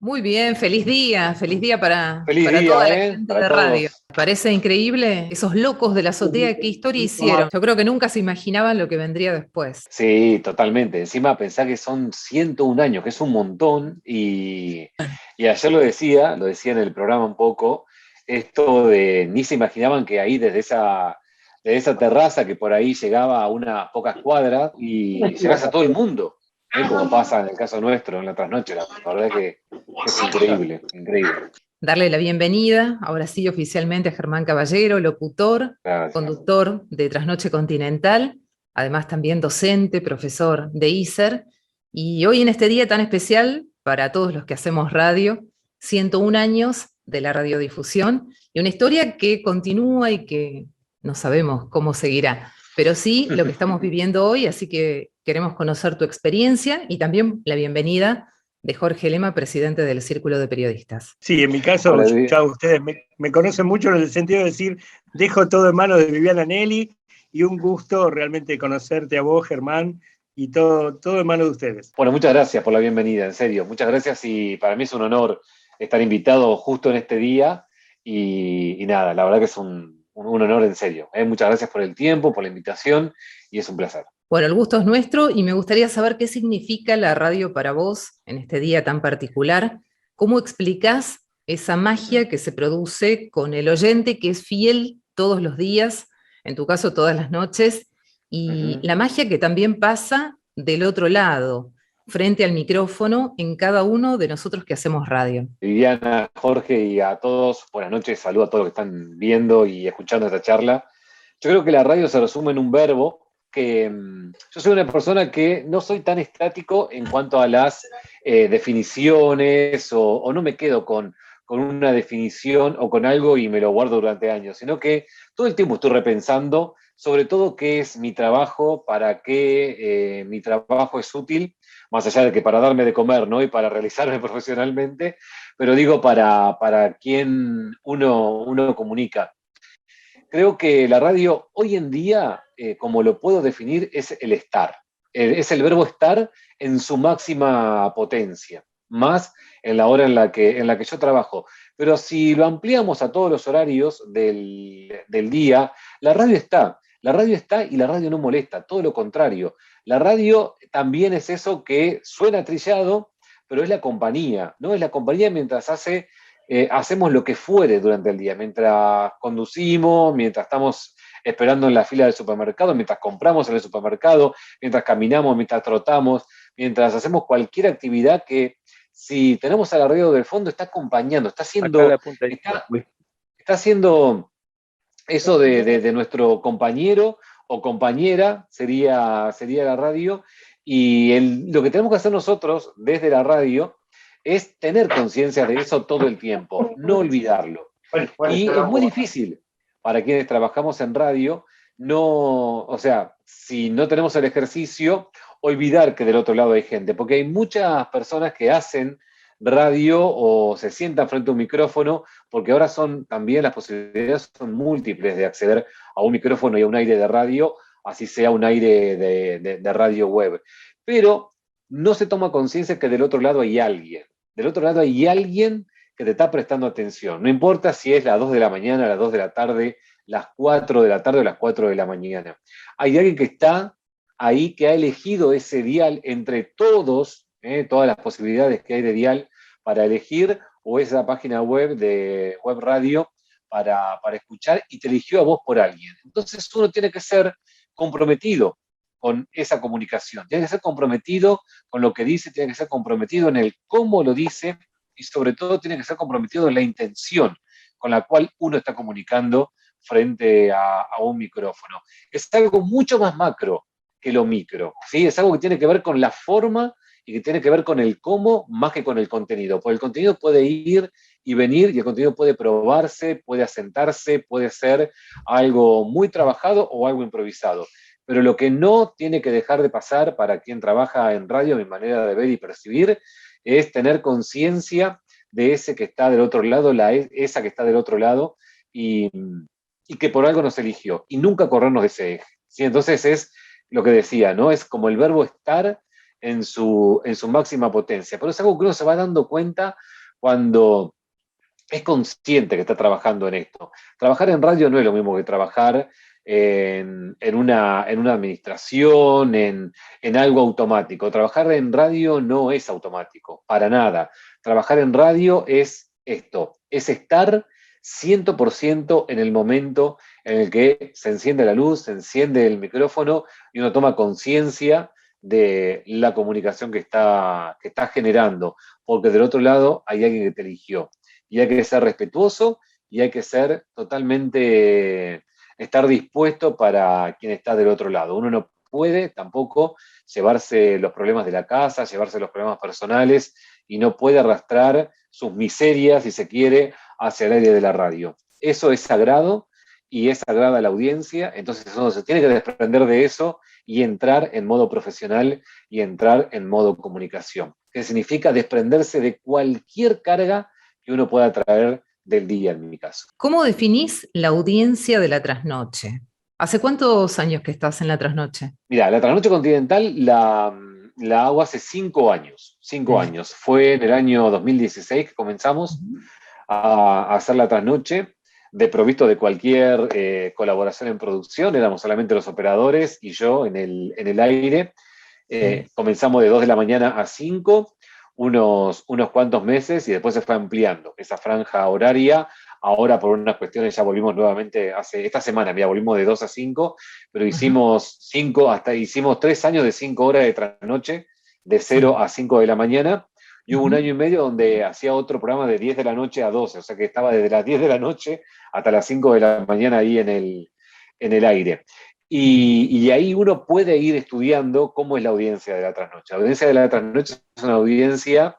Muy bien, feliz día Feliz para toda día, la ¿eh? gente Para de radio. todos. Me parece increíble esos locos de la azotea, qué historia hicieron. Yo creo que nunca se imaginaban lo que vendría después. Sí, totalmente. Encima pensá que son 101 años, que es un montón. Y ayer lo decía en el programa un poco, esto de ni se imaginaban que ahí desde esa terraza que por ahí llegaba a unas pocas cuadras y llegase a todo el mundo, ¿eh? Como pasa en el caso nuestro en la trasnoche. La verdad que es increíble, increíble. Darle la bienvenida, ahora sí oficialmente, a Germán Caballero, locutor, Gracias. conductor de Trasnoche Continental, además también docente, profesor de ISER. Y hoy en este día tan especial para todos los que hacemos radio, 101 años de la radiodifusión y una historia que continúa y que no sabemos cómo seguirá, pero sí lo que estamos viviendo hoy, así que queremos conocer tu experiencia y también la bienvenida de Jorge Lema, presidente del Círculo de Periodistas. Sí, en mi caso, Hola, ya ustedes me conocen mucho en el sentido de decir, dejo todo en manos de Viviana Nelly y un gusto realmente conocerte a vos, Germán, y todo en manos de ustedes. Bueno, muchas gracias por la bienvenida, en serio. Muchas gracias y para mí es un honor estar invitado justo en este día y nada, la verdad que es un honor en serio. Muchas gracias por el tiempo, por la invitación y es un placer. Bueno, el gusto es nuestro y me gustaría saber qué significa la radio para vos en este día tan particular. ¿Cómo explicás esa magia que se produce con el oyente que es fiel todos los días, en tu caso todas las noches, y Ujú. la magia que también pasa del otro lado, frente al micrófono, en cada uno de nosotros que hacemos radio? Viviana, Jorge y a todos, buenas noches, saludo a todos los que están viendo y escuchando esta charla. Yo creo que la radio se resume en un verbo que yo soy una persona que no soy tan estático en cuanto a las definiciones o no me quedo con una definición o con algo y me lo guardo durante años, sino que todo el tiempo estoy repensando sobre todo qué es mi trabajo, para qué mi trabajo es útil, más allá de que para darme de comer, ¿no? Y para realizarme profesionalmente, pero digo para quién uno comunica. Creo que la radio hoy en día, como lo puedo definir, es el estar. Es el verbo estar en su máxima potencia, más en la hora en la que yo trabajo. Pero si lo ampliamos a todos los horarios del día, la radio está. La radio está y la radio no molesta, todo lo contrario. La radio también es eso que suena trillado, pero es la compañía, ¿no? Es la compañía mientras hacemos lo que fuere durante el día, mientras conducimos, mientras estamos esperando en la fila del supermercado, mientras compramos en el supermercado, mientras caminamos, mientras trotamos, mientras hacemos cualquier actividad que si tenemos a la radio del fondo está acompañando, Acá la punta de está haciendo eso de nuestro compañero o compañera, sería la radio, y lo que tenemos que hacer nosotros desde la radio es tener conciencia de eso todo el tiempo, no olvidarlo. Y es muy difícil para quienes trabajamos en radio, no, o sea, si no tenemos el ejercicio, olvidar que del otro lado hay gente, porque hay muchas personas que hacen radio o se sientan frente a un micrófono, porque ahora son también las posibilidades son múltiples de acceder a un micrófono y a un aire de radio, así sea un aire de radio web. Pero no se toma conciencia que del otro lado hay alguien. Del otro lado hay alguien que te está prestando atención. No importa si es las 2 de la mañana, las 2 de la tarde, las 4 de la tarde o las 4 de la mañana. Hay alguien que está ahí, que ha elegido ese dial entre todas las posibilidades que hay de dial para elegir, o esa página web de web radio para escuchar, y te eligió a vos por alguien. Entonces uno tiene que ser comprometido con esa comunicación, tiene que ser comprometido con lo que dice, tiene que ser comprometido en el cómo lo dice y sobre todo tiene que ser comprometido en la intención con la cual uno está comunicando frente a un micrófono. Es algo mucho más macro que lo micro, ¿sí? Es algo que tiene que ver con la forma y que tiene que ver con el cómo más que con el contenido. Porque el contenido puede ir y venir y el contenido puede probarse, puede asentarse, puede ser algo muy trabajado o algo improvisado. Pero lo que no tiene que dejar de pasar para quien trabaja en radio, mi manera de ver y percibir, es tener conciencia de ese que está del otro lado, esa que está del otro lado, y, y que por algo nos eligió, y nunca corrernos de ese eje. ¿Sí? Entonces es lo que decía, ¿no? Es como el verbo estar en su máxima potencia. Pero es algo que uno se va dando cuenta cuando es consciente que está trabajando en esto. Trabajar en radio no es lo mismo que trabajar en una administración, en algo automático. Trabajar en radio no es automático, para nada. Trabajar en radio es esto, es estar 100% en el momento en el que se enciende la luz, se enciende el micrófono y uno toma conciencia de la comunicación que está generando, porque del otro lado hay alguien que te eligió. Y hay que ser respetuoso y hay que ser totalmente, estar dispuesto para quien está del otro lado. Uno no puede tampoco llevarse los problemas de la casa, llevarse los problemas personales y no puede arrastrar sus miserias, si se quiere, hacia el aire de la radio. Eso es sagrado y es sagrada la audiencia, entonces uno se tiene que desprender de eso y entrar en modo profesional y entrar en modo comunicación, que significa desprenderse de cualquier carga que uno pueda traer del día, en mi caso. ¿Cómo definís la audiencia de la trasnoche? ¿Hace cuántos años que estás en la trasnoche? Mira, la trasnoche continental la hago hace 5 años. 5 años. Fue en el año 2016 que comenzamos a hacer la trasnoche, desprovisto de cualquier colaboración en producción. Éramos solamente los operadores y yo en el aire. Comenzamos de 2 de la mañana a 5, unos cuantos meses, y después se fue ampliando esa franja horaria. Ahora, por unas cuestiones, ya volvimos nuevamente, esta semana, mira, volvimos de 2 a 5, pero hicimos 3 años de 5 horas de trasnoche, de 0 a 5 de la mañana, y hubo un año y medio donde hacía otro programa de 10 de la noche a 12, o sea que estaba desde las 10 de la noche hasta las 5 de la mañana ahí en el aire. Y ahí uno puede ir estudiando cómo es la audiencia de la trasnoche. La audiencia de la trasnoche es una audiencia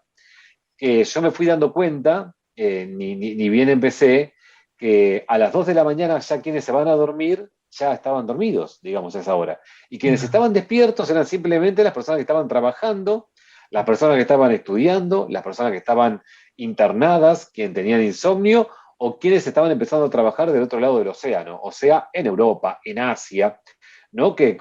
que yo me fui dando cuenta, ni bien empecé, que a las 2 de la mañana ya quienes se van a dormir ya estaban dormidos, digamos, a esa hora. Y quienes estaban despiertos eran simplemente las personas que estaban trabajando, las personas que estaban estudiando, las personas que estaban internadas, quienes tenían insomnio, o quienes estaban empezando a trabajar del otro lado del océano, o sea, en Europa, en Asia, ¿no? Que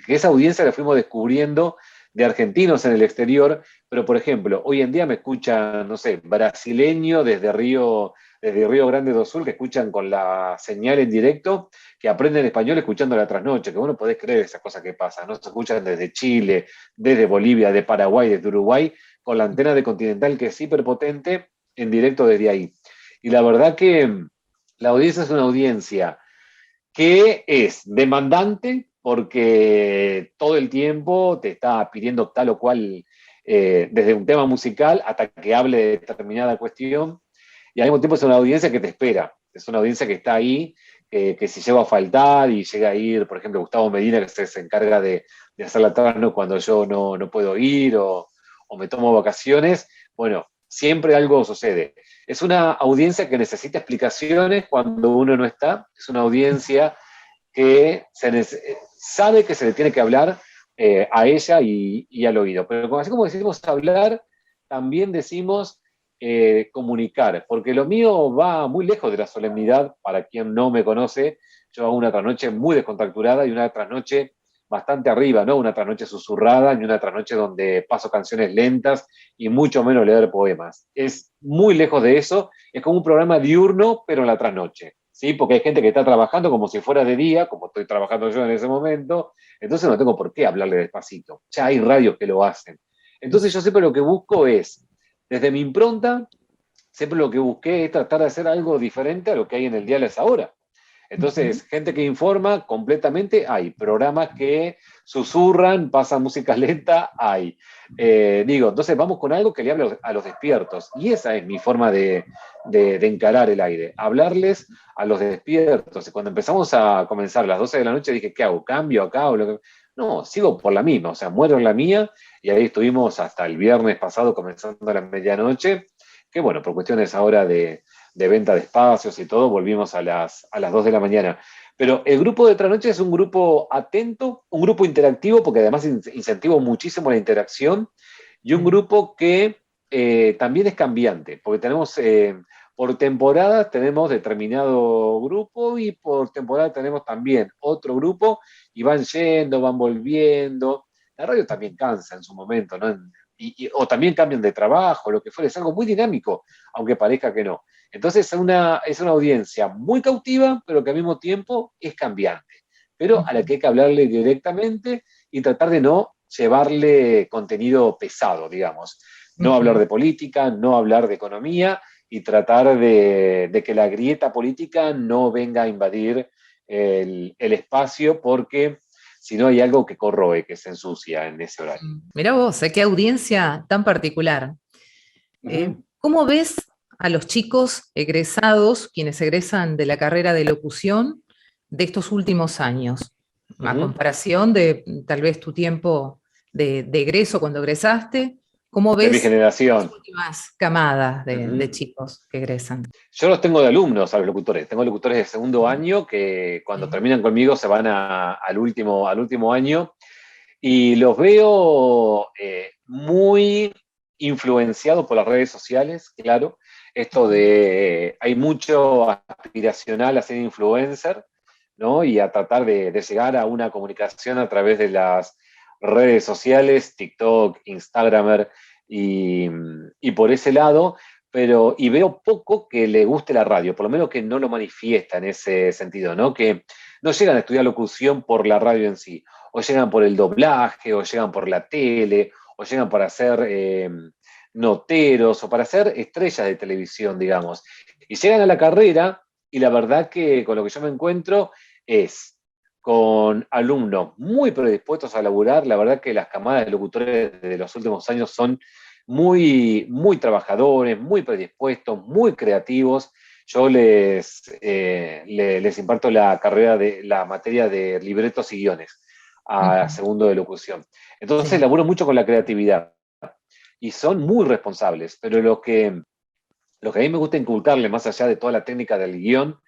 esa audiencia la fuimos descubriendo de argentinos en el exterior, pero por ejemplo, hoy en día me escuchan, no sé, brasileños desde Río Grande do Sul, que escuchan con la señal en directo, que aprenden español escuchando la trasnoche, que vos no podés creer esas cosas que pasan, ¿no? Se escuchan desde Chile, desde Bolivia, de Paraguay, desde Uruguay, con la antena de Continental que es hiperpotente, en directo desde ahí. Y la verdad que la audiencia es una audiencia que es demandante porque todo el tiempo te está pidiendo tal o cual, desde un tema musical hasta que hable de determinada cuestión, y al mismo tiempo es una audiencia que te espera, es una audiencia que está ahí, que si llega a faltar y llega a ir, por ejemplo, Gustavo Medina, que se encarga de hacer la trasno cuando yo no puedo ir o me tomo vacaciones, bueno, siempre algo sucede. Es una audiencia que necesita explicaciones cuando uno no está, es una audiencia que sabe que se le tiene que hablar a ella y al oído. Pero así como decimos hablar, también decimos comunicar, porque lo mío va muy lejos de la solemnidad. Para quien no me conoce, yo hago una trasnoche muy descontracturada y una trasnoche bastante arriba, no una trasnoche susurrada, ni una trasnoche donde paso canciones lentas y mucho menos leer poemas. Es muy lejos de eso, es como un programa diurno, pero en la trasnoche. ¿Sí? Porque hay gente que está trabajando como si fuera de día, como estoy trabajando yo en ese momento, entonces no tengo por qué hablarle despacito. Ya hay radios que lo hacen. Entonces yo siempre lo que busco es, desde mi impronta, siempre lo que busqué es tratar de hacer algo diferente a lo que hay en el dial a esa hora. Entonces, gente que informa completamente, hay. Programas que susurran, pasan música lenta, hay. Entonces vamos con algo que le hable a los despiertos. Y esa es mi forma de encarar el aire, hablarles a los despiertos. Y cuando empezamos a comenzar a las 12 de la noche, dije, ¿qué hago? ¿Cambio acá? No, sigo por la misma, o sea, muero en la mía. Y ahí estuvimos hasta el viernes pasado, comenzando a la medianoche, que bueno, por cuestiones ahora de venta de espacios y todo, volvimos a las 2 de la mañana. Pero el grupo de Trasnoche es un grupo atento, un grupo interactivo, porque además incentivo muchísimo la interacción, y un grupo que también es cambiante, porque tenemos, por temporada tenemos determinado grupo y por temporada tenemos también otro grupo, y van yendo, van volviendo. La radio también cansa en su momento, ¿no? O también cambian de trabajo, lo que fuera, es algo muy dinámico, aunque parezca que no. Entonces es una audiencia muy cautiva, pero que al mismo tiempo es cambiante, pero a la que hay que hablarle directamente y tratar de no llevarle contenido pesado, digamos. No hablar de política, no hablar de economía y tratar de que la grieta política no venga a invadir el espacio, porque si no hay algo que corroe, que se ensucia en ese horario. Mirá vos, qué audiencia tan particular. ¿Cómo ves a los chicos egresados, quienes egresan de la carrera de locución de estos últimos años? A comparación de tal vez tu tiempo de egreso cuando egresaste, ¿cómo De mi ves generación. las últimas camadas de chicos que egresan? Yo los tengo de alumnos a los locutores. Tengo locutores de segundo año que cuando terminan conmigo se van al último año y los veo muy influenciados por las redes sociales, claro. Esto de hay mucho aspiracional a ser influencer, ¿no? Y a tratar de llegar a una comunicación a través de las redes sociales, TikTok, Instagramer, y por ese lado, y veo poco que le guste la radio, por lo menos que no lo manifiesta en ese sentido, ¿no? Que no llegan a estudiar locución por la radio en sí, o llegan por el doblaje, o llegan por la tele, o llegan para ser noteros, o para ser estrellas de televisión, digamos. Y llegan a la carrera, y la verdad que con lo que yo me encuentro es con alumnos muy predispuestos a laburar. La verdad que las camadas de locutores de los últimos años son muy, muy trabajadores, muy predispuestos, muy creativos. Yo les imparto la carrera de la materia de libretos y guiones a segundo de locución. Entonces laburo mucho con la creatividad y son muy responsables, pero lo que a mí me gusta inculcarle, más allá de toda la técnica del guión,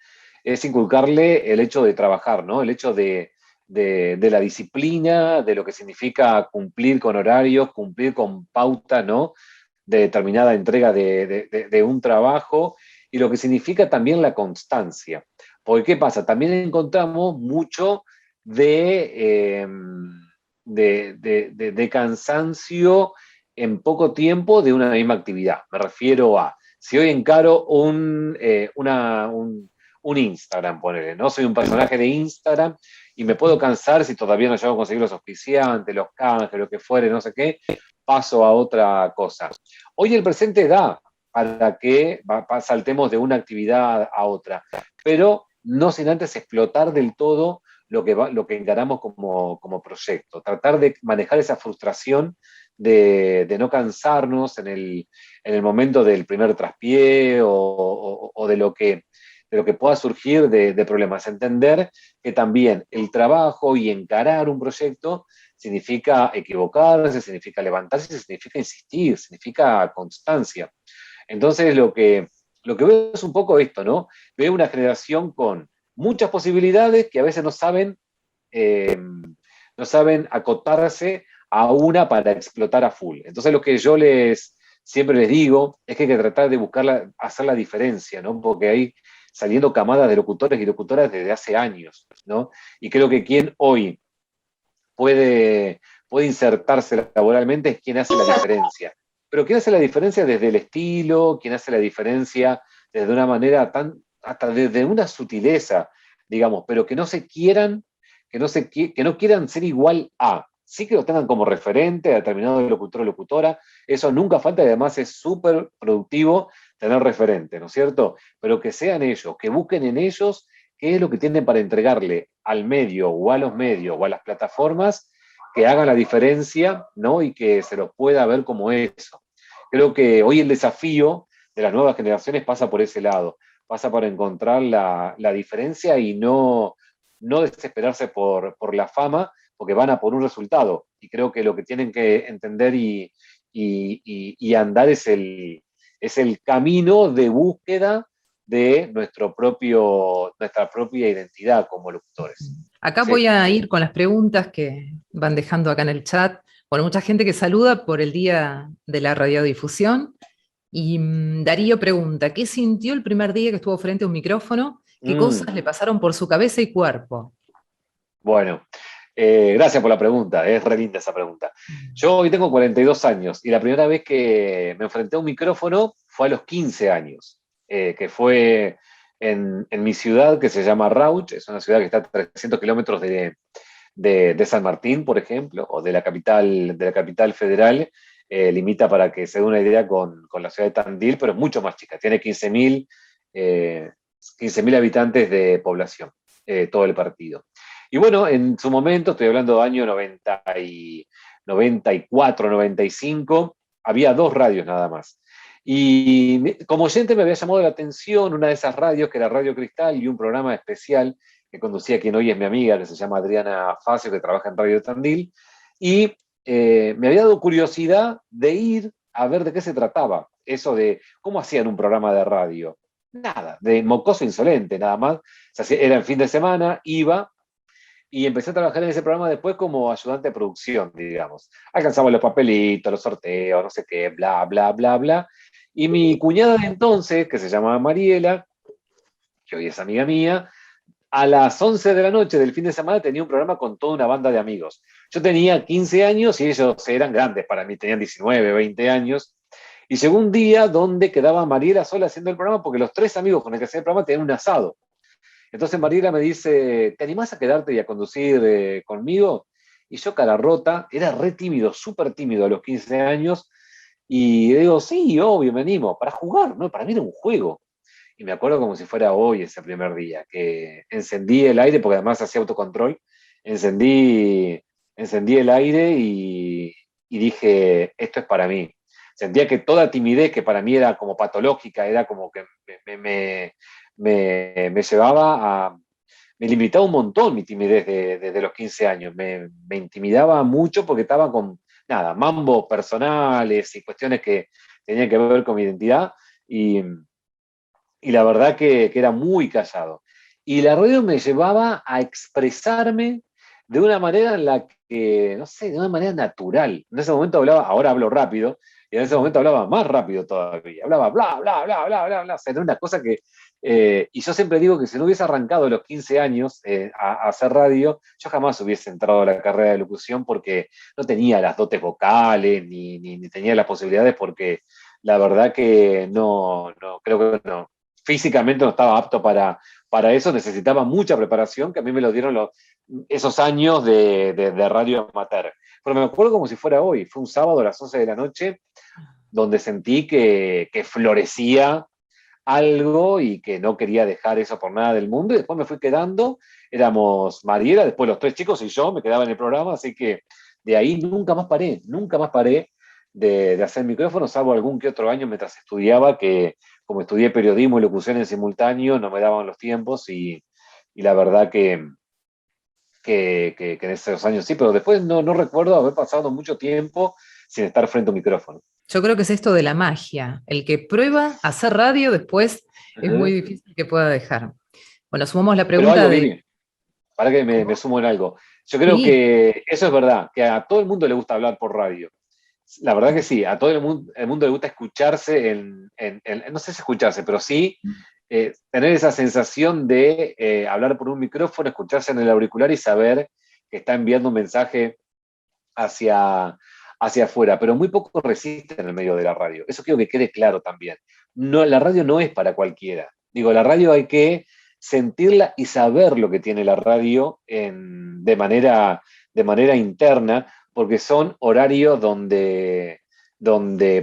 es inculcarle el hecho de trabajar, ¿no? El hecho de la disciplina, de lo que significa cumplir con horarios, cumplir con pauta, ¿no? De determinada entrega de un trabajo, y lo que significa también la constancia. Porque, ¿qué pasa? También encontramos mucho de cansancio en poco tiempo de una misma actividad. Me refiero a, si hoy encaro un Instagram, ponele, ¿no? Soy un personaje de Instagram y me puedo cansar si todavía no llego a conseguir los auspiciantes, los canjes, lo que fuere, no sé qué, paso a otra cosa. Hoy el presente da para que saltemos de una actividad a otra, pero no sin antes explotar del todo lo que encaramos como proyecto, tratar de manejar esa frustración de no cansarnos en el momento del primer traspié o de lo que pueda surgir de problemas. Entender que también el trabajo y encarar un proyecto significa equivocarse, significa levantarse, significa insistir, significa constancia. Entonces lo que veo es un poco esto, ¿no? Veo una generación con muchas posibilidades que a veces no saben acotarse a una para explotar a full. Entonces lo que yo siempre les digo es que hay que tratar de hacer la diferencia, ¿no? Porque hay saliendo camadas de locutores y locutoras desde hace años, ¿no? Y creo que quien hoy puede insertarse laboralmente es quien hace la diferencia. Pero quien hace la diferencia desde el estilo, quien hace la diferencia desde una manera hasta desde una sutileza, digamos, pero que no quieran ser igual a. Sí que lo tengan como referente a determinado locutor o locutora, eso nunca falta y además es súper productivo tener referente, ¿no es cierto? Pero que sean ellos, que busquen en ellos qué es lo que tienen para entregarle al medio o a los medios o a las plataformas que hagan la diferencia, ¿no? Y que se los pueda ver como eso. Creo que hoy el desafío de las nuevas generaciones pasa por ese lado, pasa por encontrar la diferencia y no desesperarse por la fama, porque van a por un resultado. Y creo que lo que tienen que entender y andar es el camino de búsqueda de nuestra propia identidad como locutores. Acá voy a ir con las preguntas que van dejando acá en el chat. Bueno, mucha gente que saluda por el Día de la Radiodifusión. Y Darío pregunta, ¿qué sintió el primer día que estuvo frente a un micrófono? ¿Qué cosas le pasaron por su cabeza y cuerpo? Bueno, Gracias por la pregunta, es re linda esa pregunta. Yo hoy tengo 42 años y la primera vez que me enfrenté a un micrófono fue a los 15 años, que fue en mi ciudad que se llama Rauch, es una ciudad que está a 300 kilómetros de San Martín, por ejemplo, o de la capital federal, limita para que se dé una idea con la ciudad de Tandil, pero es mucho más chica, tiene 15.000 habitantes de población, todo el partido. Y bueno, en su momento, estoy hablando de año 94, 95, había 2 radios nada más. Y como oyente me había llamado la atención una de esas radios, que era Radio Cristal, y un programa especial que conducía quien hoy es mi amiga, que se llama Adriana Facio, que trabaja en Radio Tandil, y me había dado curiosidad de ir a ver de qué se trataba, eso de cómo hacían un programa de radio. Nada, de mocoso insolente, nada más. O sea, era el fin de semana, iba, y empecé a trabajar en ese programa después como ayudante de producción, digamos. Alcanzaba los papelitos, los sorteos, no sé qué, bla, bla, bla, bla. Y mi cuñada de entonces, que se llamaba Mariela, que hoy es amiga mía, a las 11 de la noche del fin de semana tenía un programa con toda una banda de amigos. Yo tenía 15 años y ellos eran grandes para mí, tenían 19, 20 años. Y llegó un día donde quedaba Mariela sola haciendo el programa porque los 3 amigos con los que hacía el programa tenían un asado. Entonces Mariela me dice, ¿te animás a quedarte y a conducir conmigo? Y yo, cara rota, era re tímido, súper tímido a los 15 años, y le digo, sí, obvio, me animo, para jugar, ¿no? Para mí era un juego. Y me acuerdo como si fuera hoy ese primer día, que encendí el aire, porque además hacía autocontrol, encendí, encendí el aire y dije, esto es para mí. Sentía que toda timidez, que para mí era como patológica, era como que me llevaba a... Me limitaba un montón mi timidez desde los 15 años. Me intimidaba mucho porque estaba con, nada, mambos personales y cuestiones que tenían que ver con mi identidad. Y la verdad que era muy callado. Y la radio me llevaba a expresarme de una manera en la que, no sé, de una manera natural. En ese momento hablaba, ahora hablo rápido, y en ese momento hablaba más rápido todavía. Hablaba bla, bla, bla, bla, bla, bla. O sea, era una cosa que... y yo siempre digo que si no hubiese arrancado a los 15 años a hacer radio, yo jamás hubiese entrado a la carrera de locución porque no tenía las dotes vocales, ni tenía las posibilidades, porque la verdad que no, creo que no, físicamente no estaba apto para eso, necesitaba mucha preparación, que a mí me lo dieron esos años de radio amateur. Pero me acuerdo como si fuera hoy, fue un sábado a las 11 de la noche, donde sentí que florecía algo y que no quería dejar eso por nada del mundo, y después me fui quedando, éramos Mariela, después los 3 chicos y yo, me quedaba en el programa, así que de ahí nunca más paré de hacer micrófonos, salvo algún que otro año mientras estudiaba, que como estudié periodismo y locución en simultáneo, no me daban los tiempos y la verdad que en esos años sí, pero después no recuerdo haber pasado mucho tiempo sin estar frente a un micrófono. Yo creo que es esto de la magia. El que prueba a hacer radio después es muy Ujú. difícil que pueda dejar. Bueno, sumamos la Pero pregunta algo, de... Vivi, para que me ¿Cómo? sumo en algo. Yo creo Sí. que eso es verdad, que a todo el mundo le gusta hablar por radio. La verdad que sí, a todo el mundo le gusta escucharse no sé si escucharse, pero sí tener esa sensación de hablar por un micrófono, escucharse en el auricular y saber que está enviando un mensaje hacia afuera, pero muy poco resiste en el medio de la radio. Eso quiero que quede claro también. No, la radio no es para cualquiera. Digo, la radio hay que sentirla y saber lo que tiene la radio de manera interna, porque son horarios donde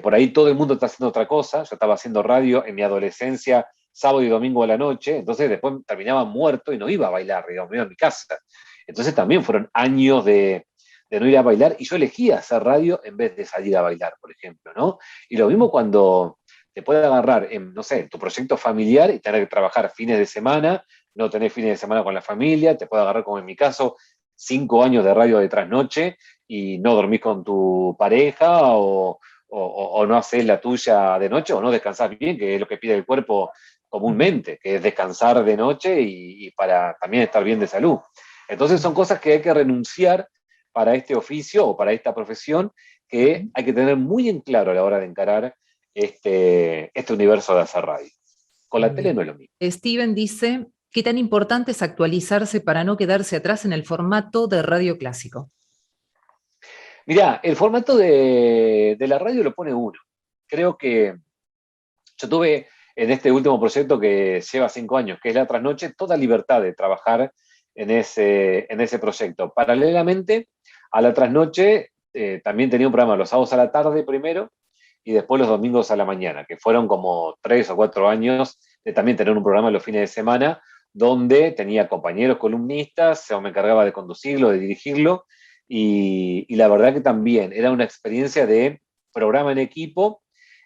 por ahí todo el mundo está haciendo otra cosa. Yo estaba haciendo radio en mi adolescencia, sábado y domingo a la noche, entonces después terminaba muerto y no iba a bailar, digamos, me iba a mi casa. Entonces también fueron años de no ir a bailar, y yo elegía hacer radio en vez de salir a bailar, por ejemplo, ¿no? Y lo mismo cuando te puede agarrar en, no sé, en tu proyecto familiar y tener que trabajar fines de semana, no tener fines de semana con la familia, te puede agarrar, como en mi caso, 5 años de radio de trasnoche y no dormís con tu pareja o no haces la tuya de noche o no descansás bien, que es lo que pide el cuerpo comúnmente, que es descansar de noche y para también estar bien de salud. Entonces son cosas que hay que renunciar para este oficio o para esta profesión, que hay que tener muy en claro a la hora de encarar este universo de hacer radio. Con la tele Bien. no es lo mismo. Steven dice, ¿Qué tan importante es actualizarse para no quedarse atrás en el formato de radio clásico? Mirá, el formato de la radio lo pone uno. Creo que yo tuve en este último proyecto que lleva 5 años, que es La Trasnoche, toda libertad de trabajar en ese proyecto. Paralelamente a La Trasnoche, también tenía un programa los sábados a la tarde primero y después los domingos a la mañana, que fueron como 3 o 4 años de también tener un programa los fines de semana, donde tenía compañeros columnistas, yo me encargaba de conducirlo, de dirigirlo, y la verdad que también era una experiencia de programa en equipo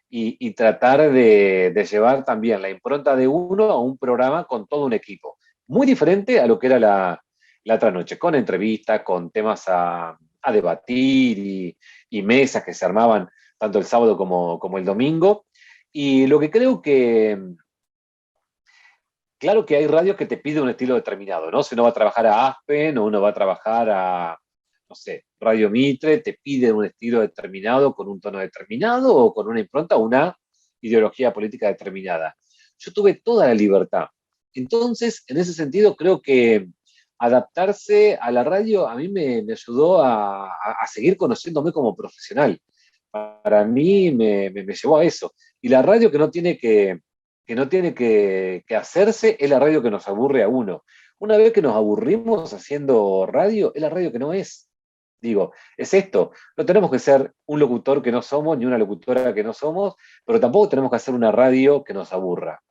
y tratar de llevar también la impronta de uno a un programa con todo un equipo. Muy diferente a lo que era la trasnoche, con entrevistas, con temas a debatir y mesas que se armaban tanto el sábado como el domingo. Y lo que creo que, claro que hay radios que te piden un estilo determinado, ¿no? Si uno va a trabajar a Aspen o uno va a trabajar a, no sé, Radio Mitre, te piden un estilo determinado, con un tono determinado o con una impronta o una ideología política determinada. Yo tuve toda la libertad. Entonces, en ese sentido, creo que adaptarse a la radio a mí me ayudó a seguir conociéndome como profesional. Para mí me llevó a eso. Y la radio que no tiene que hacerse es la radio que nos aburre a uno. Una vez que nos aburrimos haciendo radio, es la radio que no es. Digo, es esto. No tenemos que ser un locutor que no somos, ni una locutora que no somos, pero tampoco tenemos que hacer una radio que nos aburra.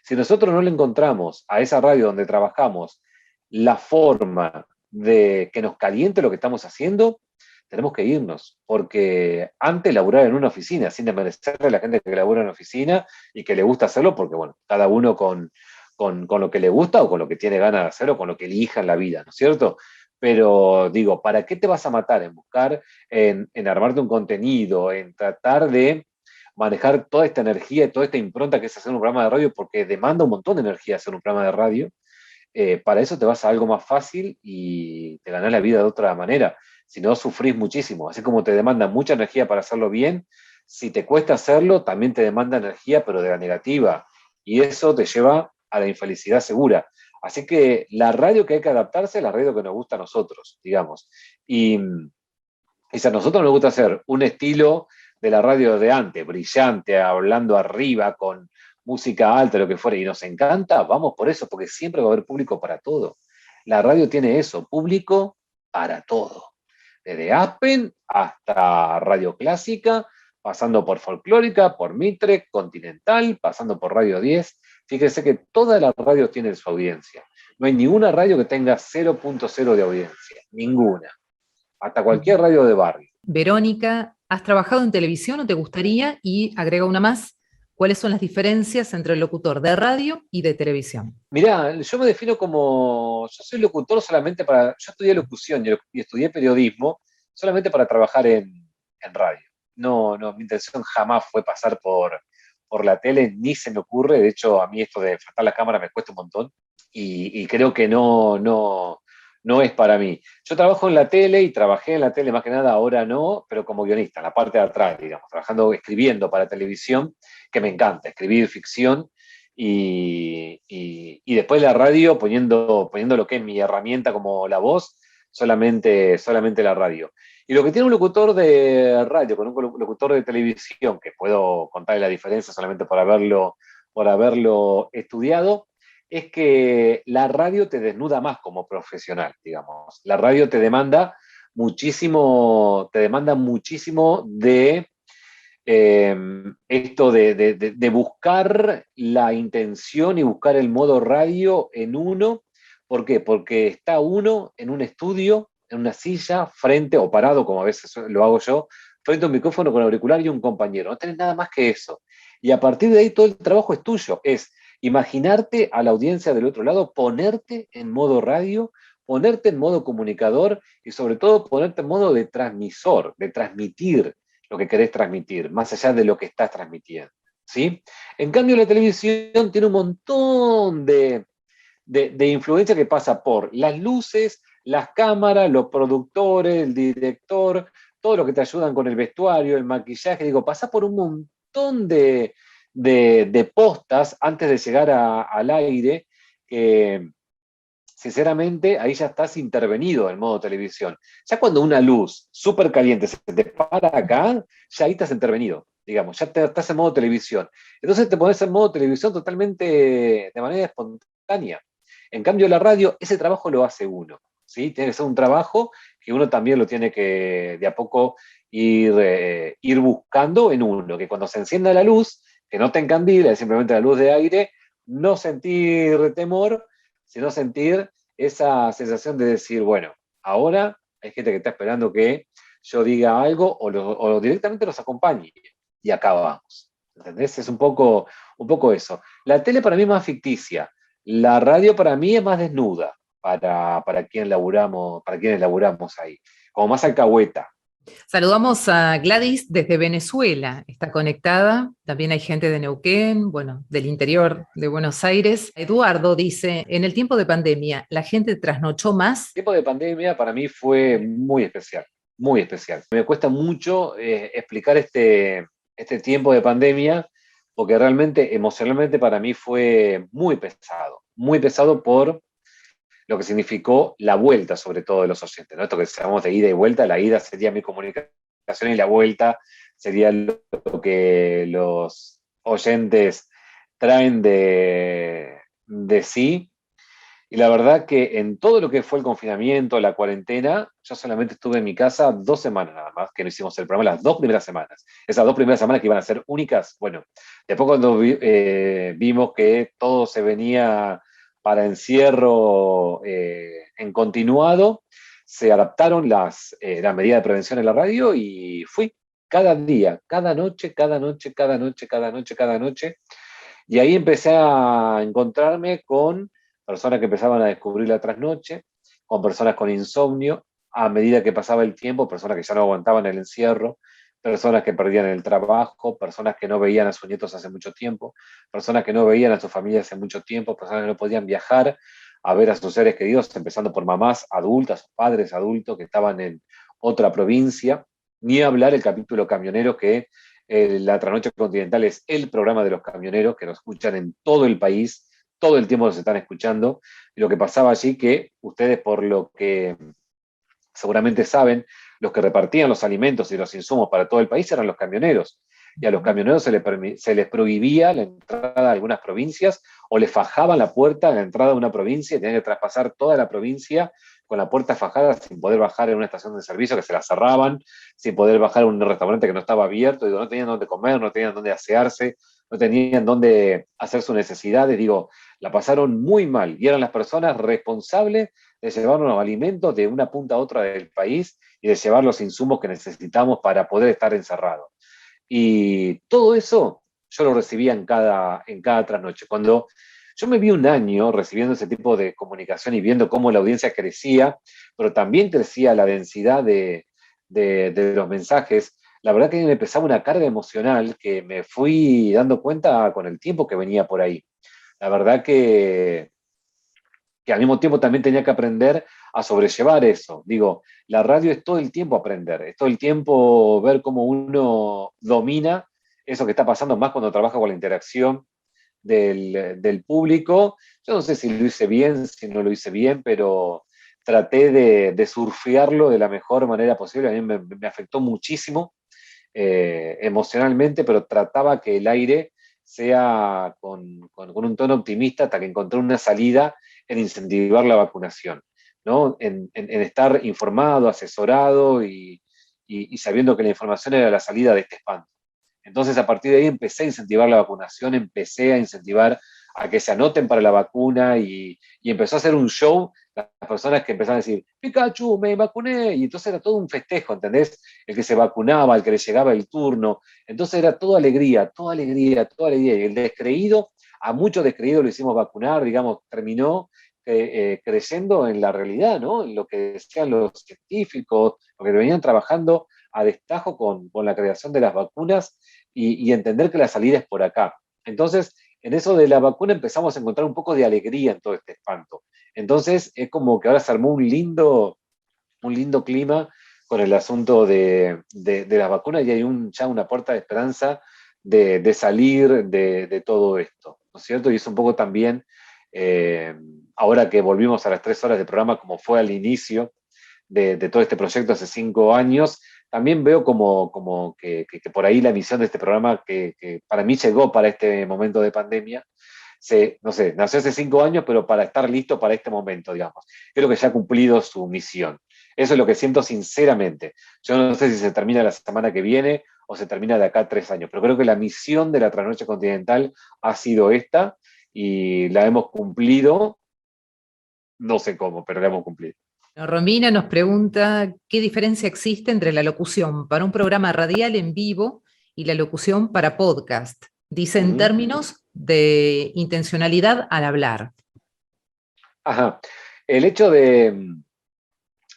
Si nosotros no le encontramos a esa radio donde trabajamos la forma de que nos caliente lo que estamos haciendo, tenemos que irnos, porque antes laburar en una oficina, sin desmerecer a la gente que labura en oficina y que le gusta hacerlo, porque bueno, cada uno con lo que le gusta o con lo que tiene ganas de hacer o con lo que elija en la vida, ¿no es cierto? Pero digo, ¿para qué te vas a matar en buscar, en armarte un contenido, en tratar de manejar toda esta energía y toda esta impronta que es hacer un programa de radio? Porque demanda un montón de energía hacer un programa de radio. Para eso te vas a algo más fácil y te ganás la vida de otra manera. Si no, sufrís muchísimo. Así como te demanda mucha energía para hacerlo bien, si te cuesta hacerlo, también te demanda energía, pero de la negativa. Y eso te lleva a la infelicidad segura. Así que la radio que hay que adaptarse es la radio que nos gusta a nosotros, digamos. Y si a nosotros nos gusta hacer un estilo de la radio de antes, brillante, hablando arriba, con música alta, lo que fuera, y nos encanta, vamos por eso, porque siempre va a haber público para todo. La radio tiene eso, público para todo. Desde Aspen hasta Radio Clásica, pasando por Folclórica, por Mitre, Continental, pasando por Radio 10. Fíjense que todas las radios tienen su audiencia. No hay ninguna radio que tenga 0.0 de audiencia, ninguna. Hasta cualquier radio de barrio. Verónica, ¿has trabajado en televisión o te gustaría? Y agrega una más, ¿cuáles son las diferencias entre el locutor de radio y de televisión? Mirá, yo me defino como, yo soy locutor solamente yo estudié locución y estudié periodismo solamente para trabajar en radio. No, no, mi intención jamás fue pasar por la tele, ni se me ocurre. De hecho, a mí esto de enfrentar la cámara me cuesta un montón y creo que no es para mí. Yo trabajo en la tele y trabajé en la tele más que nada, ahora no, pero como guionista, en la parte de atrás, digamos, trabajando, escribiendo para televisión, que me encanta, escribir ficción y después la radio poniendo lo que es mi herramienta como la voz, solamente la radio. Y lo que tiene un locutor de radio con un locutor de televisión, que puedo contarle la diferencia solamente por haberlo estudiado, es que la radio te desnuda más como profesional, digamos. La radio te demanda muchísimo de esto de buscar la intención y buscar el modo radio en uno. ¿Por qué? Porque está uno en un estudio, en una silla, frente o parado, como a veces lo hago yo, frente a un micrófono con auricular y un compañero. No tenés nada más que eso. Y a partir de ahí todo el trabajo es tuyo. Es imaginarte a la audiencia del otro lado, ponerte en modo radio, ponerte en modo comunicador y sobre todo ponerte en modo de transmisor, de transmitir lo que querés transmitir, más allá de lo que estás transmitiendo. ¿Sí? En cambio, la televisión tiene un montón de influencia que pasa por las luces, las cámaras, los productores, el director, todo lo que te ayudan con el vestuario, el maquillaje. Digo, pasa por un montón de postas antes de llegar al aire que sinceramente ahí ya estás intervenido en modo televisión. Ya cuando una luz súper caliente se te para acá, ya ahí estás intervenido, digamos, ya estás en modo televisión. Entonces te pones en modo televisión totalmente de manera espontánea. En cambio, la radio, ese trabajo lo hace uno, ¿sí? Tiene que ser un trabajo que uno también lo tiene que de a poco ir buscando en uno, que cuando se encienda la luz, que no te encandila, es simplemente la luz de aire, no sentir temor, sino sentir esa sensación de decir, bueno, ahora hay gente que está esperando que yo diga algo o directamente los acompañe y acá vamos. ¿Entendés? Es un poco eso. La tele para mí es más ficticia, la radio para mí es más desnuda para quienes laburamos ahí, como más alcahueta. Saludamos a Gladys desde Venezuela, está conectada. También hay gente de Neuquén, bueno, del interior de Buenos Aires. Eduardo dice, en el tiempo de pandemia, ¿la gente trasnochó más? El tiempo de pandemia para mí fue muy especial, muy especial. Me cuesta mucho explicar este tiempo de pandemia porque realmente emocionalmente para mí fue muy pesado por lo que significó la vuelta, sobre todo de los oyentes, ¿no? Esto que llamamos de ida y vuelta, la ida sería mi comunicación y la vuelta sería lo que los oyentes traen de sí. Y la verdad que en todo lo que fue el confinamiento, la cuarentena, yo solamente estuve en mi casa 2 semanas nada más, que no hicimos el programa, las 2 primeras semanas. Esas 2 primeras semanas que iban a ser únicas, bueno, después cuando vimos que todo se venía para encierro en continuado, se adaptaron las medidas de prevención en la radio y fui cada día, cada noche, cada noche, cada noche, cada noche, cada noche. Y ahí empecé a encontrarme con personas que empezaban a descubrir la trasnoche, con personas con insomnio, a medida que pasaba el tiempo, personas que ya no aguantaban el encierro, personas que perdían el trabajo, personas que no veían a sus nietos hace mucho tiempo, personas que no veían a sus familias hace mucho tiempo, personas que no podían viajar a ver a sus seres queridos, empezando por mamás adultas, padres adultos que estaban en otra provincia, ni hablar el capítulo camionero que la Trasnoche Continental es el programa de los camioneros que nos escuchan en todo el país, todo el tiempo nos están escuchando. Y lo que pasaba allí, que ustedes por lo que seguramente saben, los que repartían los alimentos y los insumos para todo el país eran los camioneros. Y a los camioneros se les prohibía la entrada a algunas provincias o les fajaban la puerta a la entrada de una provincia y tenían que traspasar toda la provincia con la puerta fajada sin poder bajar en una estación de servicio que se la cerraban, sin poder bajar en un restaurante que no estaba abierto, digo, no tenían dónde comer, no tenían dónde asearse, no tenían dónde hacer sus necesidades, digo, la pasaron muy mal y eran las personas responsables de llevar los alimentos de una punta a otra del país y de llevar los insumos que necesitamos para poder estar encerrados. Y todo eso yo lo recibía en cada trasnoche. Cuando yo me vi un año recibiendo ese tipo de comunicación y viendo cómo la audiencia crecía, pero también crecía la densidad de los mensajes, la verdad que me pesaba una carga emocional que me fui dando cuenta con el tiempo que venía por ahí. La verdad que al mismo tiempo también tenía que aprender a sobrellevar eso. Digo, la radio es todo el tiempo aprender, es todo el tiempo ver cómo uno domina eso que está pasando, más cuando trabaja con la interacción del público. Yo no sé si lo hice bien, si no lo hice bien, pero traté de surfearlo de la mejor manera posible. A mí me afectó muchísimo emocionalmente, pero trataba que el aire sea con un tono optimista hasta que encontré una salida en incentivar la vacunación, ¿no? En estar informado, asesorado y sabiendo que la información era la salida de este espanto. Entonces, a partir de ahí empecé a incentivar la vacunación, empecé a incentivar a que se anoten para la vacuna y empezó a hacer un show las personas que empezaban a decir, Pikachu, me vacuné, y entonces era todo un festejo, ¿entendés? El que se vacunaba, el que le llegaba el turno, entonces era toda alegría, toda alegría, toda alegría, y el descreído, a muchos descreídos lo hicimos vacunar, digamos, terminó creyendo en la realidad, ¿no? En lo que decían los científicos, lo que venían trabajando a destajo con la creación de las vacunas y entender que la salida es por acá. Entonces, en eso de la vacuna empezamos a encontrar un poco de alegría en todo este espanto. Entonces, es como que ahora se armó un lindo clima con el asunto de las vacunas y hay ya una puerta de esperanza de salir de todo esto, ¿no es cierto? Y es un poco también Ahora que volvimos a las 3 horas de programa, como fue al inicio de todo este proyecto hace 5 años, también veo como que por ahí la misión de este programa, que para mí llegó para este momento de pandemia, no sé, nació hace 5 años, pero para estar listo para este momento, digamos. Creo que ya ha cumplido su misión. Eso es lo que siento sinceramente. Yo no sé si se termina la semana que viene o se termina de acá a 3 años, pero creo que la misión de la Trasnoche Continental ha sido esta y la hemos cumplido, no sé cómo, pero la hemos cumplido. Romina nos pregunta qué diferencia existe entre la locución para un programa radial en vivo y la locución para podcast. Dice en términos de intencionalidad al hablar. Ajá. El hecho de,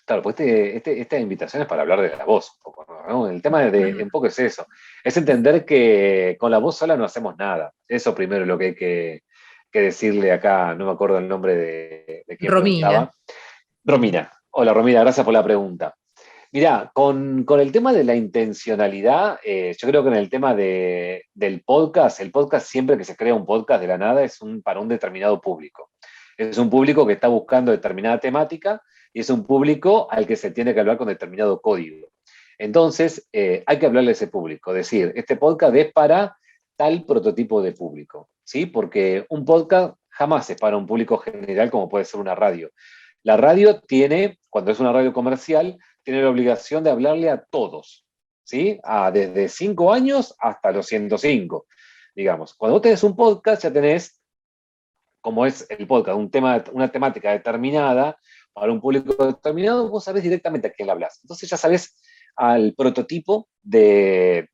claro, pues esta invitación es para hablar de la voz, un poco, ¿no? El tema un poco es eso. Es entender que con la voz sola no hacemos nada. Eso primero es lo que hay que decirle acá, no me acuerdo el nombre de quien Romina. preguntaba. Romina. Hola Romina, gracias por la pregunta. Mirá, con el tema de la intencionalidad, yo creo que en el tema del podcast, el podcast siempre que se crea un podcast de la nada es para un determinado público. Es un público que está buscando determinada temática y es un público al que se tiene que hablar con determinado código. Entonces, hay que hablarle a ese público, decir, este podcast es para tal prototipo de público, ¿sí? Porque un podcast jamás es para un público general como puede ser una radio. La radio tiene, cuando es una radio comercial, tiene la obligación de hablarle a todos, ¿sí? Desde 5 años hasta los 105, digamos. Cuando vos tenés un podcast, ya tenés, como es el podcast, una temática determinada para un público determinado, vos sabés directamente a quién le hablas. Entonces ya sabés al prototipo de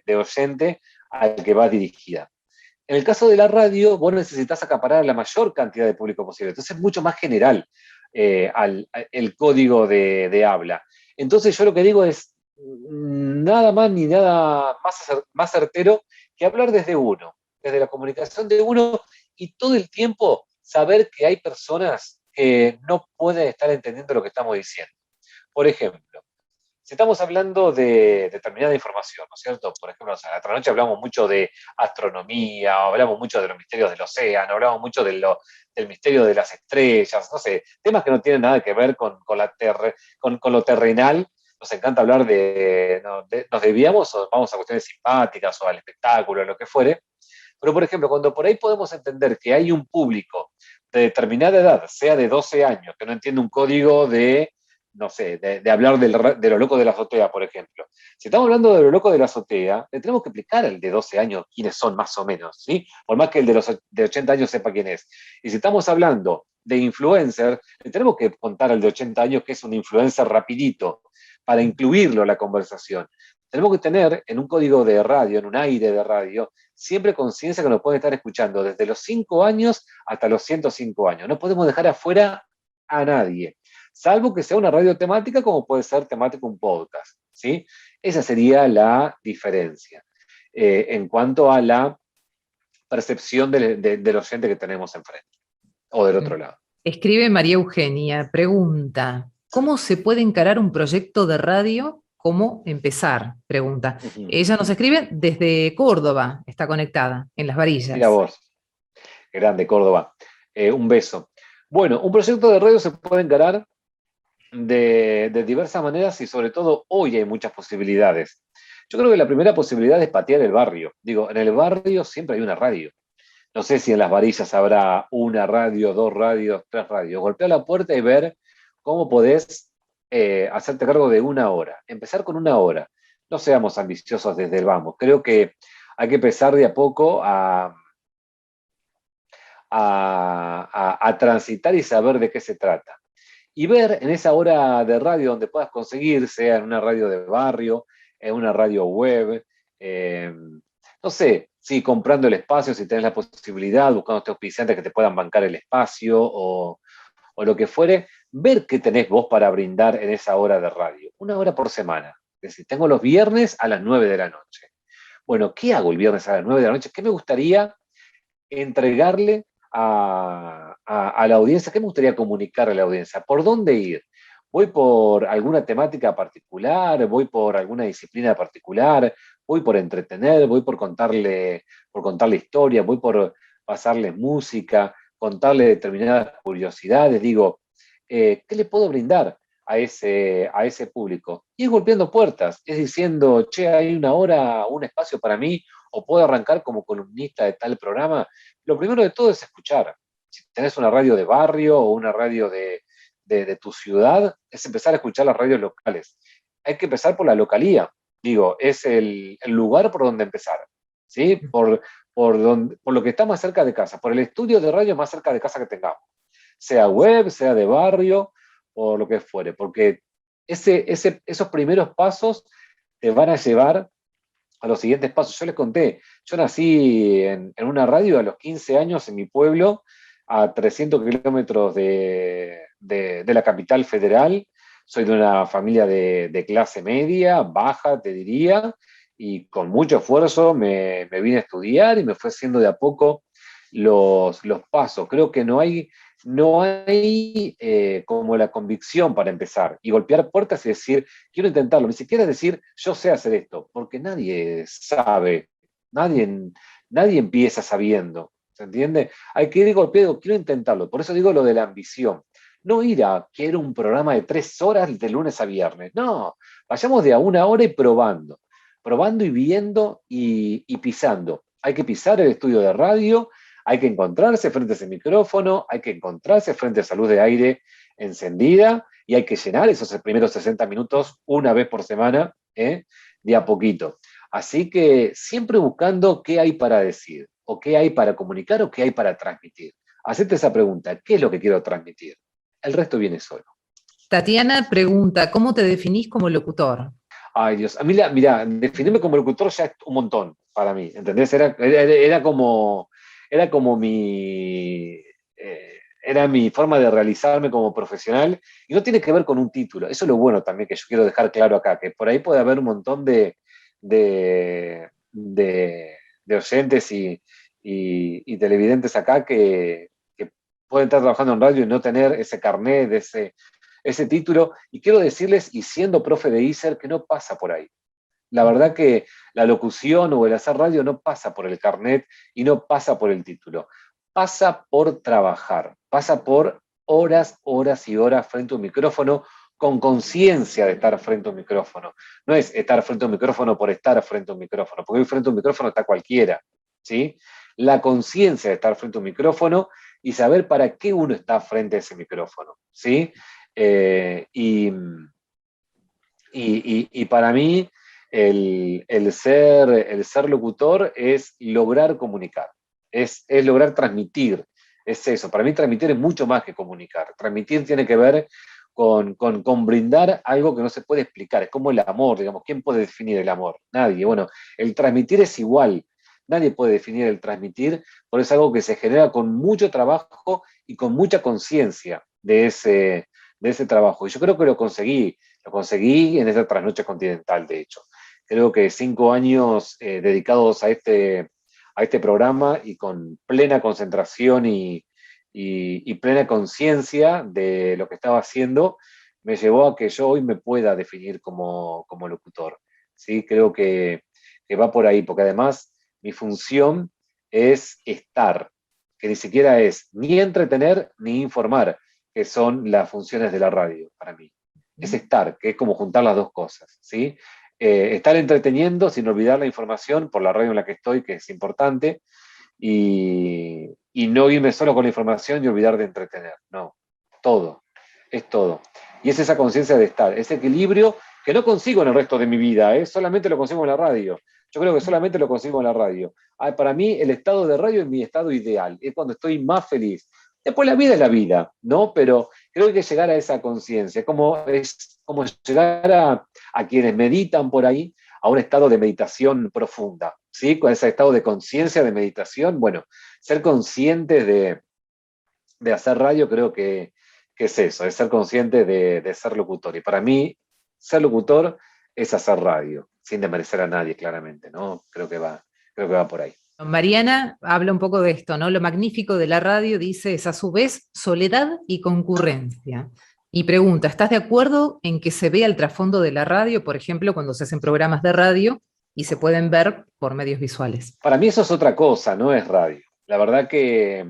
oyente al que va dirigida. En el caso de la radio, vos necesitas acaparar la mayor cantidad de público posible. Entonces es mucho más general el código de habla. Entonces yo lo que digo es nada más ni nada más certero que hablar desde uno, desde la comunicación de uno y todo el tiempo saber que hay personas que no pueden estar entendiendo lo que estamos diciendo. Por ejemplo, si estamos hablando de determinada información, ¿no es cierto? Por ejemplo, o sea, la otra noche hablamos mucho de astronomía, hablamos mucho de los misterios del océano, hablamos mucho del misterio de las estrellas, no sé, temas que no tienen nada que ver con lo terrenal. Nos encanta hablar nos desviamos o vamos a cuestiones simpáticas o al espectáculo, o lo que fuere. Pero, por ejemplo, cuando por ahí podemos entender que hay un público de determinada edad, sea de 12 años, que no entiende un código no sé, de hablar de lo loco de la azotea, por ejemplo. Si estamos hablando de lo loco de la azotea, le tenemos que explicar al de 12 años quiénes son más o menos, ¿sí? Por más que el de 80 años sepa quién es. Y si estamos hablando de influencer, le tenemos que contar al de 80 años que es un influencer rapidito, para incluirlo en la conversación. Tenemos que tener en un código de radio, en un aire de radio, siempre conciencia que nos pueden estar escuchando desde los 5 años hasta los 105 años. No podemos dejar afuera a nadie, salvo que sea una radio temática como puede ser temático un podcast, ¿sí? Esa sería la diferencia en cuanto a la percepción del oyente que tenemos enfrente o del otro lado. Escribe María Eugenia, pregunta, ¿cómo se puede encarar un proyecto de radio? ¿Cómo empezar? Pregunta. Ella nos escribe desde Córdoba, está conectada, en Las Varillas. Mira vos, grande Córdoba, un beso. Bueno, un proyecto de radio se puede encarar de diversas maneras y sobre todo hoy hay muchas posibilidades. Yo creo que la primera posibilidad es patear el barrio. Digo, en el barrio siempre hay una radio. No sé si en Las Varillas habrá una radio, 2 radios, 3 radios. Golpea la puerta y ver cómo podés hacerte cargo de 1 hora. Empezar con 1 hora. No seamos ambiciosos desde el vamos. Creo que hay que empezar de a poco a transitar y saber de qué se trata. Y ver en esa hora de radio donde puedas conseguir, sea en una radio de barrio, en una radio web, no sé, si comprando el espacio, si tenés la posibilidad, buscando auspiciantes que te puedan bancar el espacio o lo que fuere, ver qué tenés vos para brindar en esa hora de radio. 1 hora por semana. Es decir, tengo los viernes a las 9 de la noche. Bueno, ¿qué hago el viernes a las 9 de la noche? ¿Qué me gustaría entregarle a la audiencia? ¿Qué me gustaría comunicarle a la audiencia? ¿Por dónde ir? ¿Voy por alguna temática particular? ¿Voy por alguna disciplina particular? ¿Voy por entretener? ¿Voy por contarle historia? ¿Voy por pasarles música? contarle determinadas curiosidades, digo, ¿qué le puedo brindar a ese público? Y es golpeando puertas, es diciendo, che, hay una hora, un espacio para mí, o puedo arrancar como columnista de tal programa. Lo primero de todo es escuchar. Si tenés una radio de barrio o una radio de tu ciudad, es empezar a escuchar las radios locales. Hay que empezar por la localía. Digo, es el lugar por donde empezar, ¿sí? Por lo que está más cerca de casa, por el estudio de radio más cerca de casa que tengamos, sea web, sea de barrio, o lo que fuere, porque esos primeros pasos te van a llevar a los siguientes pasos. Yo les conté, yo nací en una radio a los 15 años en mi pueblo, a 300 kilómetros de la capital federal. Soy de una familia de clase media, baja, te diría, y con mucho esfuerzo me vine a estudiar y me fue haciendo de a poco los pasos. Creo que no hay como la convicción para empezar y golpear puertas y decir, quiero intentarlo. Ni siquiera decir, yo sé hacer esto, porque nadie sabe, nadie empieza sabiendo, ¿se entiende? Hay que ir golpeando, quiero intentarlo. Por eso digo lo de la ambición. No ir a, quiero un programa de 3 horas de lunes a viernes. No, vayamos de a 1 hora y probando y viendo y pisando. Hay que pisar el estudio de radio, hay que encontrarse frente a ese micrófono, hay que encontrarse frente a esa luz de aire encendida y hay que llenar esos primeros 60 minutos una vez por semana, de a poquito. Así que siempre buscando qué hay para decir, o qué hay para comunicar, o qué hay para transmitir. Hacete esa pregunta, ¿qué es lo que quiero transmitir? El resto viene solo. Tatiana pregunta, ¿cómo te definís como locutor? Ay, Dios, a mí, mirá, definirme como locutor ya es un montón para mí, ¿entendés? Era como era mi forma de realizarme como profesional y no tiene que ver con un título. Eso es lo bueno también que yo quiero dejar claro acá, que por ahí puede haber un montón de oyentes y televidentes acá que pueden estar trabajando en radio y no tener ese carnet, ese título. Y quiero decirles, y siendo profe de ISER, que no pasa por ahí. La verdad que la locución o el hacer radio no pasa por el carnet y no pasa por el título. Pasa por trabajar, pasa por horas, horas y horas frente a un micrófono, con conciencia de estar frente a un micrófono. No es estar frente a un micrófono por estar frente a un micrófono, porque hoy frente a un micrófono está cualquiera, ¿sí? La conciencia de estar frente a un micrófono y saber para qué uno está frente a ese micrófono, ¿sí? Y para mí, el ser locutor es lograr comunicar, es lograr transmitir, es eso. Para mí transmitir es mucho más que comunicar. Transmitir tiene que ver con brindar algo que no se puede explicar, es como el amor, digamos. ¿Quién puede definir el amor? Nadie. Bueno, el transmitir es igual, nadie puede definir el transmitir, por eso es algo que se genera con mucho trabajo y con mucha conciencia de ese trabajo. Y yo creo que lo conseguí en esa trasnoche continental, de hecho. Creo que 5 años dedicados a este programa y con plena concentración y plena conciencia de lo que estaba haciendo, me llevó a que yo hoy me pueda definir como locutor. ¿Sí? Creo que va por ahí, porque además mi función es estar, que ni siquiera es ni entretener ni informar, que son las funciones de la radio para mí. Es estar, que es como juntar las dos cosas, ¿sí? Estar entreteniendo sin olvidar la información por la radio en la que estoy, que es importante, y no irme solo con la información y olvidar de entretener. No, todo, es todo. Y es esa conciencia de estar, ese equilibrio que no consigo en el resto de mi vida, solamente lo consigo en la radio. Yo creo que solamente lo consigo en la radio. Para mí el estado de radio es mi estado ideal, es cuando estoy más feliz. Después la vida es la vida, ¿no? Pero creo que hay que llegar a esa conciencia, es como llegar a quienes meditan por ahí, a un estado de meditación profunda, ¿sí? Con ese estado de conciencia, de meditación. Bueno, ser conscientes de hacer radio creo que es eso, es ser consciente de ser locutor. Y para mí, ser locutor es hacer radio, sin desmerecer a nadie, claramente, ¿no? Creo que va por ahí. Mariana habla un poco de esto, ¿no? Lo magnífico de la radio, dice, es a su vez soledad y concurrencia. Y pregunta, ¿estás de acuerdo en que se vea el trasfondo de la radio, por ejemplo, cuando se hacen programas de radio y se pueden ver por medios visuales? Para mí eso es otra cosa, no es radio. La verdad que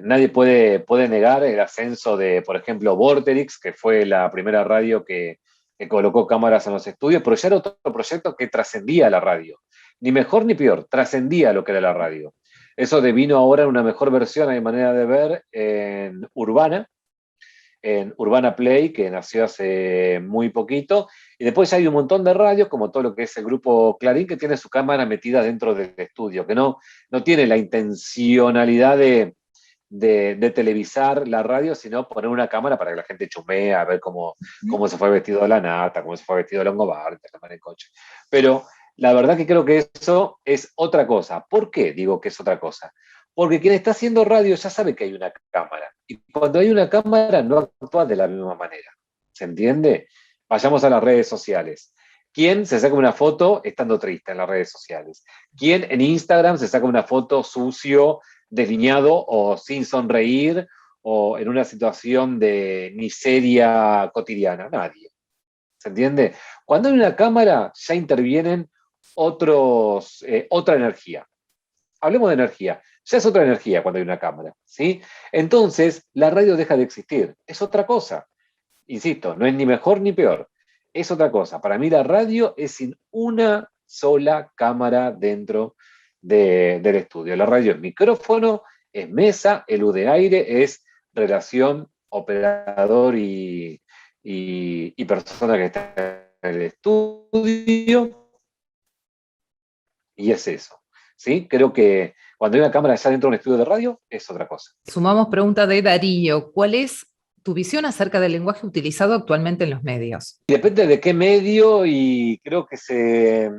nadie puede negar el ascenso de, por ejemplo, Vorterix, que fue la primera radio que colocó cámaras en los estudios, pero ya era otro proyecto que trascendía la radio. Ni mejor ni peor, trascendía lo que era la radio. Eso devino ahora en una mejor versión, a mi manera de ver, en Urbana Play, que nació hace muy poquito, y después hay un montón de radios, como todo lo que es el grupo Clarín, que tiene su cámara metida dentro del estudio, que no tiene la intencionalidad de televisar la radio, sino poner una cámara para que la gente chumee a ver cómo se fue vestido la Nata, cómo se fue vestido Longobardi, la cámara en coche. Pero la verdad que creo que eso es otra cosa. ¿Por qué digo que es otra cosa? Porque quien está haciendo radio ya sabe que hay una cámara. Y cuando hay una cámara no actúa de la misma manera. ¿Se entiende? Vayamos a las redes sociales. ¿Quién se saca una foto estando triste en las redes sociales? ¿Quién en Instagram se saca una foto sucio, desliñado o sin sonreír o en una situación de miseria cotidiana? Nadie. ¿Se entiende? Cuando hay una cámara ya intervienen otra energía. Hablemos de energía. Ya es otra energía cuando hay una cámara, ¿sí? Entonces, la radio deja de existir. Es otra cosa. Insisto, no es ni mejor ni peor. Es otra cosa. Para mí la radio es sin una sola cámara dentro del estudio. La radio es micrófono, es mesa, el U de aire es relación operador y persona que está en el estudio. Y es eso. ¿Sí? Creo que cuando hay una cámara ya dentro de un estudio de radio, es otra cosa. Sumamos pregunta de Darío. ¿Cuál es tu visión acerca del lenguaje utilizado actualmente en los medios? Depende de qué medio y creo que se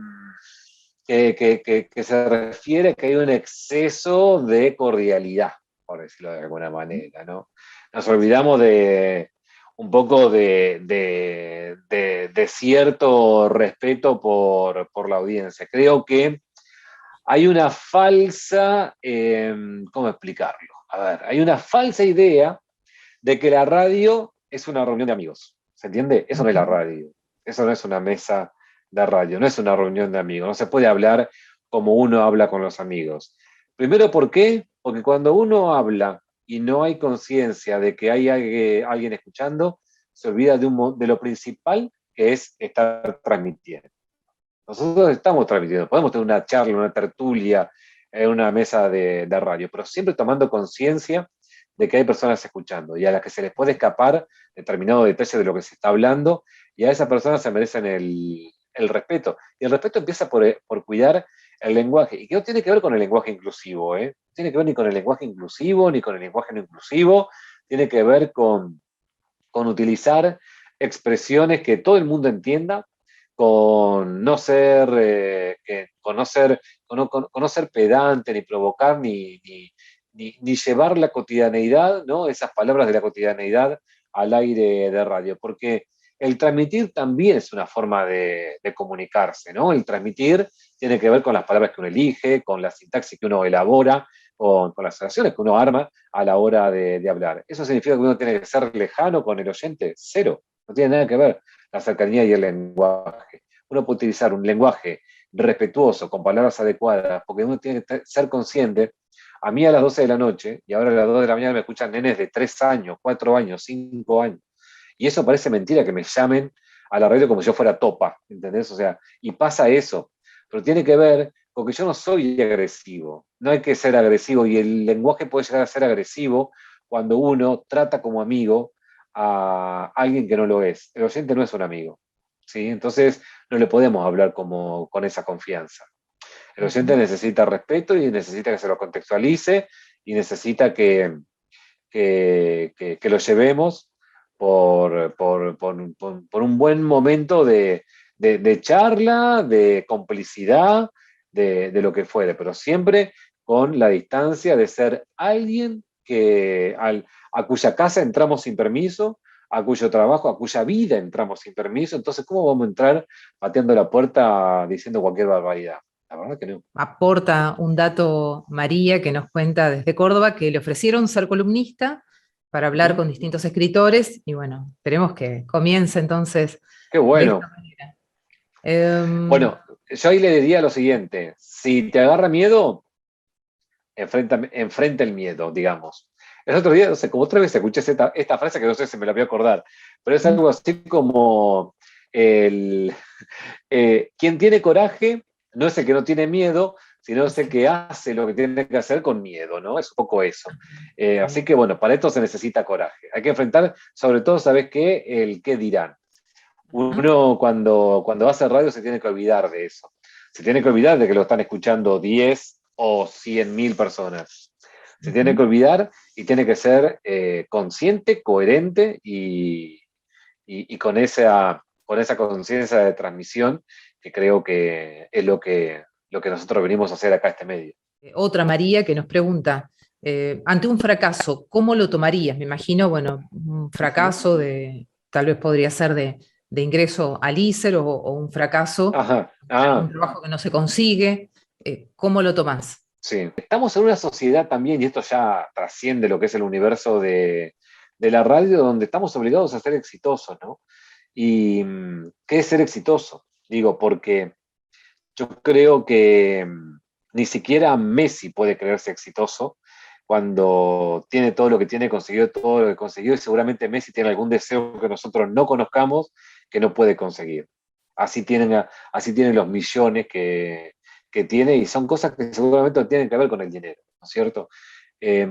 refiere a que hay un exceso de cordialidad, por decirlo de alguna manera, ¿no? Nos olvidamos de un poco de cierto respeto por la audiencia. Creo que hay una falsa, ¿cómo explicarlo? A ver, hay una falsa idea de que la radio es una reunión de amigos. ¿Se entiende? Eso no es la radio. Eso no es una mesa de radio, no es una reunión de amigos. No se puede hablar como uno habla con los amigos. Primero, ¿por qué? Porque cuando uno habla y no hay conciencia de que hay alguien escuchando, se olvida de lo principal que es estar transmitiendo. Nosotros estamos transmitiendo, podemos tener una charla, una tertulia en una mesa de radio, pero siempre tomando conciencia de que hay personas escuchando y a las que se les puede escapar determinado detalle de lo que se está hablando, y a esas personas se merecen el respeto. Y el respeto empieza por cuidar el lenguaje, y que no tiene que ver con el lenguaje inclusivo, ¿eh? No tiene que ver ni con el lenguaje inclusivo, ni con el lenguaje no inclusivo, tiene que ver con utilizar expresiones que todo el mundo entienda, con no ser, con no ser pedante, ni provocar, ni llevar la cotidianeidad, ¿no? Esas palabras de la cotidianeidad al aire de radio, porque el transmitir también es una forma de comunicarse, ¿no? El transmitir tiene que ver con las palabras que uno elige, con la sintaxis que uno elabora, con las oraciones que uno arma a la hora de hablar. ¿Eso significa que uno tiene que ser lejano con el oyente? Cero, no tiene nada que ver la cercanía y el lenguaje. Uno puede utilizar un lenguaje respetuoso, con palabras adecuadas, porque uno tiene que ser consciente. A mí a las 12 de la noche, y ahora a las 2 de la mañana me escuchan nenes de 3 años, 4 años, 5 años. Y eso parece mentira que me llamen a la radio como si yo fuera topa, ¿entendés? O sea, y pasa eso. Pero tiene que ver con que yo no soy agresivo. No hay que ser agresivo, y el lenguaje puede llegar a ser agresivo cuando uno trata como amigo a alguien que no lo es. El oyente no es un amigo, ¿sí? Entonces no le podemos hablar con esa confianza. El oyente necesita respeto y necesita que se lo contextualice y necesita que lo llevemos por un buen momento de charla, de complicidad, de lo que fuere, pero siempre con la distancia de ser alguien a cuya casa entramos sin permiso, a cuyo trabajo, a cuya vida entramos sin permiso. Entonces, ¿cómo vamos a entrar pateando la puerta diciendo cualquier barbaridad? La verdad que no. Aporta un dato María, que nos cuenta desde Córdoba que le ofrecieron ser columnista para hablar con distintos escritores, y bueno, esperemos que comience entonces Qué bueno. de esta manera. Bueno, yo ahí le diría lo siguiente: si te agarra miedo, enfrenta el miedo, digamos. El otro día, no sé, como otra vez escuché esta frase que no sé si me la voy a acordar, pero es algo así como el, quien tiene coraje no es el que no tiene miedo, sino es el que hace lo que tiene que hacer con miedo, ¿no? Es un poco eso. Así que bueno, para esto se necesita coraje. Hay que enfrentar, sobre todo, ¿sabes qué? El qué dirán. Uno cuando hace radio se tiene que olvidar de eso. Se tiene que olvidar de que lo están escuchando 10 o 100.000 personas. Se tiene que olvidar y tiene que ser consciente, coherente y con esa conciencia de transmisión que creo que es lo que nosotros venimos a hacer acá a este medio. Otra María que nos pregunta, ante un fracaso, ¿cómo lo tomarías? Me imagino, bueno, un fracaso tal vez podría ser de ingreso al ISER o un fracaso, Ajá. un trabajo que no se consigue. ¿Cómo lo tomás? Sí. Estamos en una sociedad también, y esto ya trasciende lo que es el universo de la radio, donde estamos obligados a ser exitosos, ¿no? ¿Y qué es ser exitoso? Digo, porque yo creo que ni siquiera Messi puede creerse exitoso cuando tiene todo lo que tiene, consiguió todo lo que consiguió, y seguramente Messi tiene algún deseo que nosotros no conozcamos que no puede conseguir. Así tienen los millones que tiene, y son cosas que seguramente no tienen que ver con el dinero, ¿no es cierto? Eh,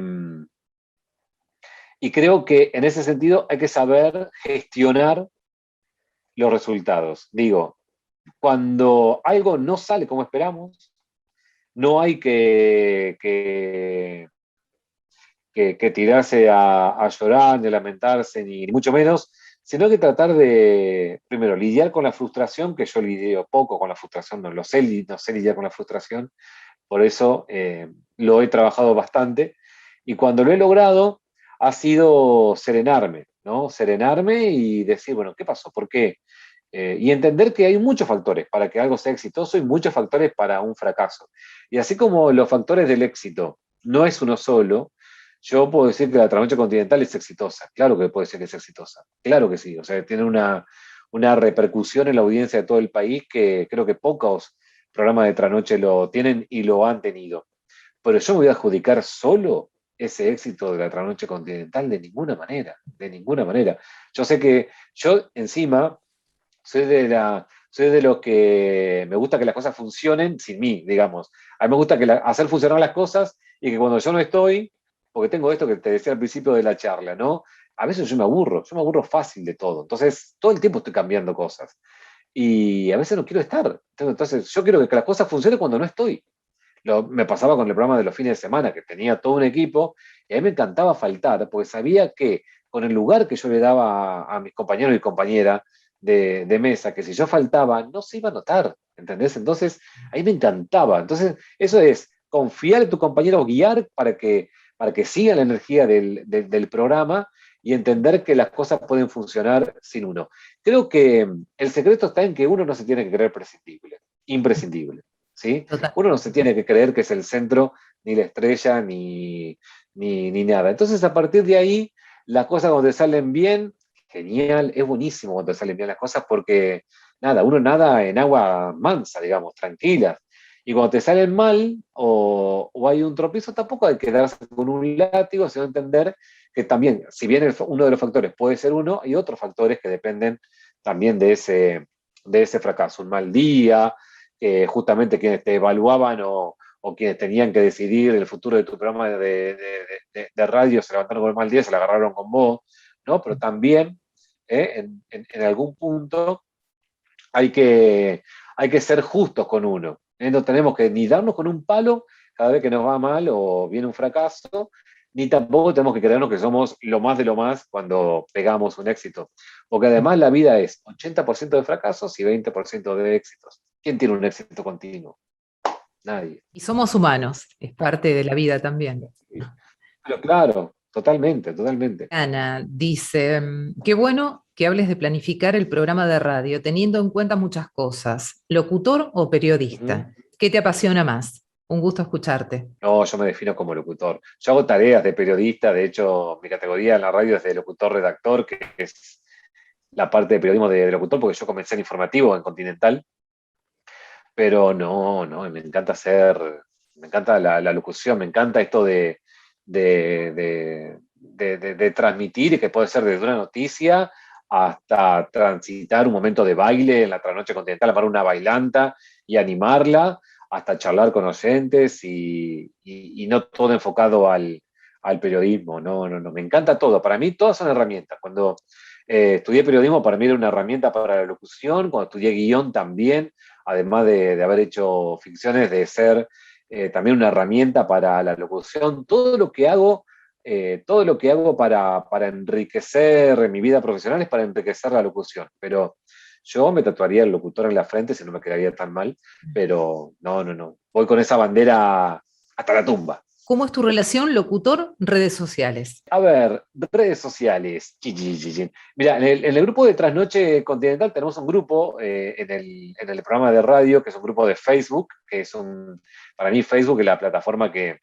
y creo que en ese sentido hay que saber gestionar los resultados. Digo, cuando algo no sale como esperamos, no hay que tirarse a llorar, ni a lamentarse, ni mucho menos, sino que tratar de, primero, lidiar con la frustración, que yo lidio poco con la frustración, no sé lidiar con la frustración, por eso lo he trabajado bastante, y cuando lo he logrado, ha sido serenarme, ¿no? Serenarme y decir, bueno, ¿qué pasó? ¿Por qué? Y entender que hay muchos factores para que algo sea exitoso y muchos factores para un fracaso. Y así como los factores del éxito no es uno solo, yo puedo decir que la Trasnoche Continental es exitosa. Claro que puedo decir que es exitosa. Claro que sí. O sea, tiene una repercusión en la audiencia de todo el país que creo que pocos programas de Trasnoche lo tienen y lo han tenido. Pero yo me voy a adjudicar solo ese éxito de la Trasnoche Continental de ninguna manera, de ninguna manera. Yo sé que yo encima soy de los que me gusta que las cosas funcionen sin mí, digamos. A mí me gusta hacer funcionar las cosas y que cuando yo no estoy, porque tengo esto que te decía al principio de la charla, ¿no? A veces yo me aburro fácil de todo. Entonces, todo el tiempo estoy cambiando cosas. Y a veces no quiero estar. Entonces, yo quiero que las cosas funcionen cuando no estoy. Me pasaba con el programa de los fines de semana, que tenía todo un equipo, y a mí me encantaba faltar, porque sabía que con el lugar que yo le daba a mis compañeros y compañeras de mesa, que si yo faltaba, no se iba a notar, ¿entendés? Entonces, ahí me encantaba. Entonces, eso es confiar en tu compañero, guiar para que siga la energía del programa y entender que las cosas pueden funcionar sin uno. Creo que el secreto está en que uno no se tiene que creer prescindible, imprescindible. ¿Sí? Total. Uno no se tiene que creer que es el centro, ni la estrella, ni nada. Entonces, a partir de ahí, las cosas cuando te salen bien, genial, es buenísimo cuando te salen bien las cosas porque, nada, uno nada en agua mansa, digamos, tranquila. Y cuando te salen mal o hay un tropiezo, tampoco hay que darse con un látigo, sino entender que también, si bien uno de los factores puede ser uno, hay otros factores que dependen también de ese fracaso. Un mal día, justamente quienes te evaluaban o quienes tenían que decidir el futuro de tu programa de radio se levantaron con el mal día, se la agarraron con vos, ¿no? Pero también, en algún punto, hay que, hay que ser justos con uno. No tenemos que ni darnos con un palo cada vez que nos va mal o viene un fracaso, ni tampoco tenemos que creernos que somos lo más de lo más cuando pegamos un éxito. Porque además la vida es 80% de fracasos y 20% de éxitos. ¿Quién tiene un éxito continuo? Nadie. Y somos humanos, es parte de la vida también. Pero claro, totalmente, totalmente. Ana dice, qué bueno que hables de planificar el programa de radio, teniendo en cuenta muchas cosas. ¿Locutor o periodista? ¿Qué te apasiona más? Un gusto escucharte. No, yo me defino como locutor. Yo hago tareas de periodista, de hecho, mi categoría en la radio es de locutor-redactor, que es la parte de periodismo de locutor, porque yo comencé en informativo, en Continental, pero no, me encanta hacer me encanta la locución, me encanta esto de transmitir, y que puede ser desde una noticia hasta transitar un momento de baile en la trasnoche continental, armar una bailanta y animarla, hasta charlar con oyentes y no todo enfocado al periodismo. No, no, no, me encanta todo. Para mí todas son herramientas. Cuando estudié periodismo, para mí era una herramienta para la locución. Cuando estudié guión también, además de haber hecho ficciones, de ser también una herramienta para la locución. Todo lo que hago para enriquecer mi vida profesional es para enriquecer la locución. Pero yo me tatuaría el locutor en la frente si no me quedaría tan mal. Pero no, no, no. Voy con esa bandera hasta la tumba. ¿Cómo es tu relación locutor-redes sociales? A ver, redes sociales. Mira, en el grupo de Trasnoche Continental tenemos un grupo en el programa de radio, que es un grupo de Facebook, para mí Facebook es la plataforma que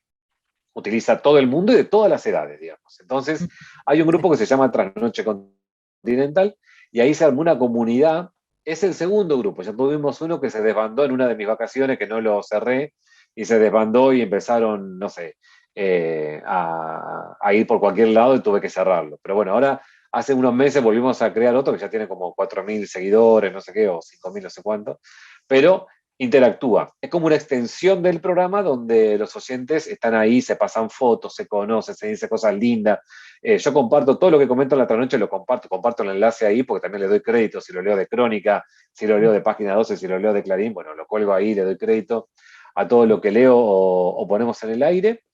utiliza todo el mundo y de todas las edades, digamos. Entonces, hay un grupo que se llama Trasnoche Continental y ahí se armó una comunidad. Es el segundo grupo, ya tuvimos uno que se desbandó en una de mis vacaciones, que no lo cerré, y se desbandó y empezaron, no sé, a ir por cualquier lado y tuve que cerrarlo. Pero bueno, ahora hace unos meses volvimos a crear otro que ya tiene como 4.000 seguidores, no sé qué, o 5.000, no sé cuánto, pero interactúa. Es como una extensión del programa donde los oyentes están ahí, se pasan fotos, se conocen, se dicen cosas lindas. Yo comparto todo lo que comento en la trasnoche, lo comparto el enlace ahí porque también le doy crédito, si lo leo de Crónica, si lo leo de Página 12, si lo leo de Clarín, bueno, lo cuelgo ahí, le doy crédito a todo lo que leo o ponemos en el aire.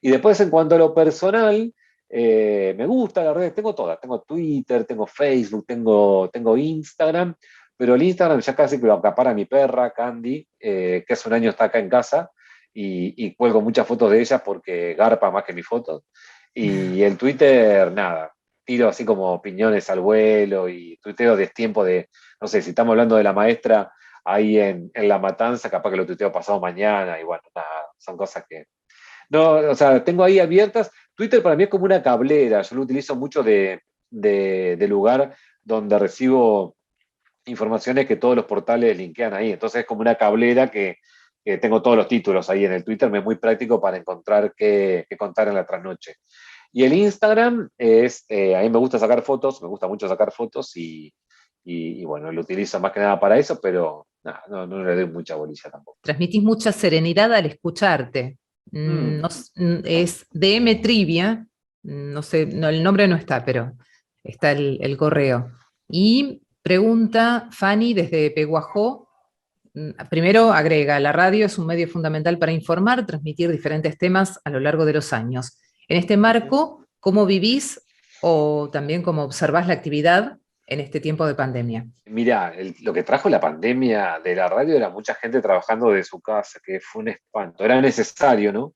Y después, en cuanto a lo personal, me gusta las redes, tengo todas, tengo Twitter, tengo Facebook, tengo Instagram, pero el Instagram ya casi que lo acapara mi perra, Candy, que hace un año está acá en casa, y cuelgo muchas fotos de ella porque garpa más que mis fotos. Y el Twitter, nada, tiro así como opiniones al vuelo y tuiteo de tiempo de, no sé, si estamos hablando de la maestra ahí en La Matanza, capaz que lo tuiteo pasado mañana, y bueno, nada, son cosas que, no, o sea, tengo ahí abiertas. Twitter para mí es como una cablera, yo lo utilizo mucho de lugar donde recibo informaciones que todos los portales linkean ahí. Entonces es como una cablera que tengo todos los títulos ahí en el Twitter, me es muy práctico para encontrar qué contar en la trasnoche. Y el Instagram a mí me gusta sacar fotos, me gusta mucho sacar fotos y bueno, lo utilizo más que nada para eso, pero nada, no, no le doy mucha bolilla tampoco. Transmitís mucha serenidad al escucharte. Mm. Es DM Trivia, no sé, no, el nombre no está, pero está el correo. Y pregunta Fanny desde Peguajó. Primero agrega, la radio es un medio fundamental para informar, transmitir diferentes temas a lo largo de los años. En este marco, ¿cómo vivís o también cómo observás la actividad en este tiempo de pandemia? Mira, lo que trajo la pandemia de la radio era mucha gente trabajando de su casa, que fue un espanto. Era necesario, ¿no?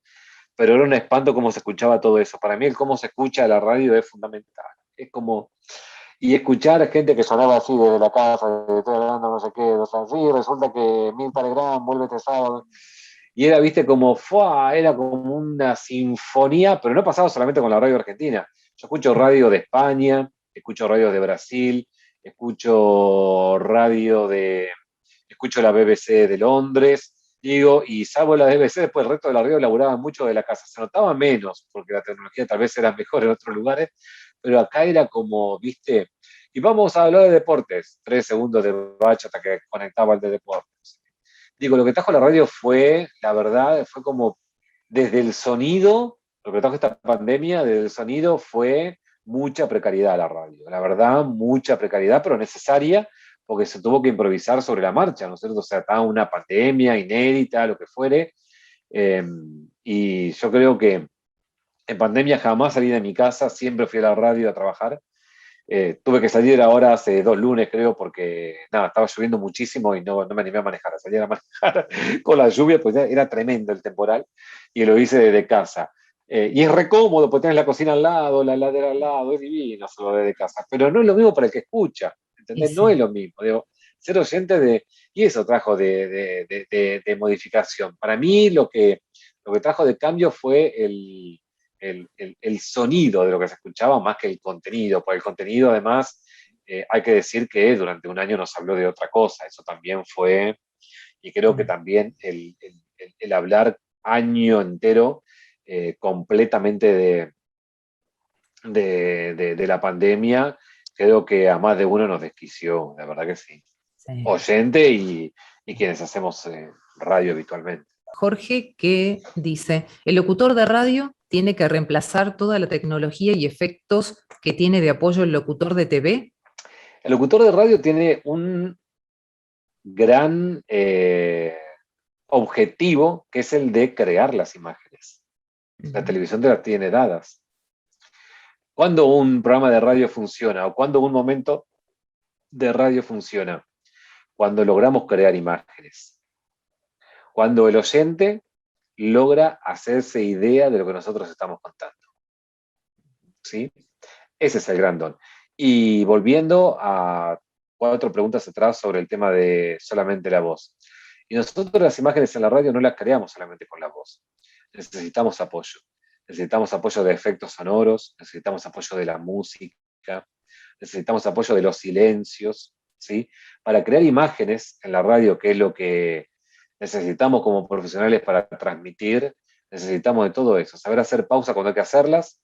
Pero era un espanto cómo se escuchaba todo eso. Para mí el cómo se escucha la radio es fundamental. Es como, y escuchar a gente que sonaba así desde la casa, de estoy hablando no sé qué, o sea, sí, resulta que Mirta Legrand vuelve este sábado. Y era, viste, como, ¡fua! Era como una sinfonía, pero no pasaba solamente con la radio argentina. Yo escucho radio de España, escucho radio de Brasil, escucho escucho la BBC de Londres, digo, y salvo la BBC, después el resto de la radio laburaba mucho de la casa. Se notaba menos, porque la tecnología tal vez era mejor en otros lugares, pero acá era como, viste, y vamos a hablar de deportes, 3 segundos de bacha hasta que conectaba el de deportes. Digo, lo que trajo la radio fue, la verdad, fue como desde el sonido, lo que trajo esta pandemia, desde el sonido fue mucha precariedad a la radio. La verdad, mucha precariedad, pero necesaria, porque se tuvo que improvisar sobre la marcha, ¿no es cierto? O sea, estaba una pandemia inédita, lo que fuere. eh, y yo creo que en pandemia jamás salí de mi casa, siempre fui a la radio a trabajar. Tuve que salir ahora hace 2 lunes, creo, porque nada, estaba lloviendo muchísimo y no me animé a manejar. A salir a manejar con la lluvia, pues era tremendo el temporal, y lo hice desde casa. Y es re cómodo, porque tienes la cocina al lado, la heladera al lado, es divino solo desde casa. Pero no es lo mismo para el que escucha, Y ¿entendés? No es sí. lo mismo. Digo, ser oyente y eso trajo de modificación. Para mí lo que trajo de cambio fue el sonido de lo que se escuchaba más que el contenido. Por el contenido, además, hay que decir que durante un año nos habló de otra cosa. Eso también fue, y creo que también el hablar año entero completamente de la pandemia, creo que a más de uno nos desquició, la verdad que sí. Sí. Oyente y quienes hacemos radio habitualmente. Jorge, que dice, el locutor de radio tiene que reemplazar toda la tecnología y efectos que tiene de apoyo el locutor de TV. El locutor de radio tiene un gran objetivo, que es el de crear las imágenes. La televisión te las tiene dadas. Cuando un programa de radio funciona o cuando un momento de radio funciona, cuando logramos crear imágenes, cuando el oyente logra hacerse idea de lo que nosotros estamos contando. ¿Sí? Ese es el gran don. Y volviendo a 4 preguntas atrás sobre el tema de solamente la voz. Y nosotros las imágenes en la radio no las creamos solamente con la voz. Necesitamos apoyo. Necesitamos apoyo de efectos sonoros, necesitamos apoyo de la música, necesitamos apoyo de los silencios, ¿sí? Para crear imágenes en la radio, que es lo que necesitamos como profesionales para transmitir, necesitamos de todo eso. Saber hacer pausa cuando hay que hacerlas,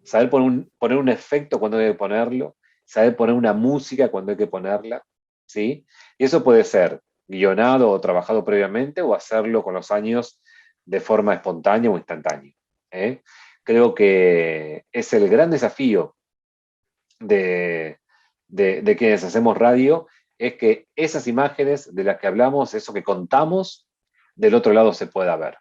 saber poner un efecto cuando hay que ponerlo, saber poner una música cuando hay que ponerla, ¿sí? Y eso puede ser guionado o trabajado previamente o hacerlo con los años de forma espontánea o instantánea. Creo que es el gran desafío de quienes hacemos radio, es que esas imágenes de las que hablamos, eso que contamos, del otro lado se pueda ver,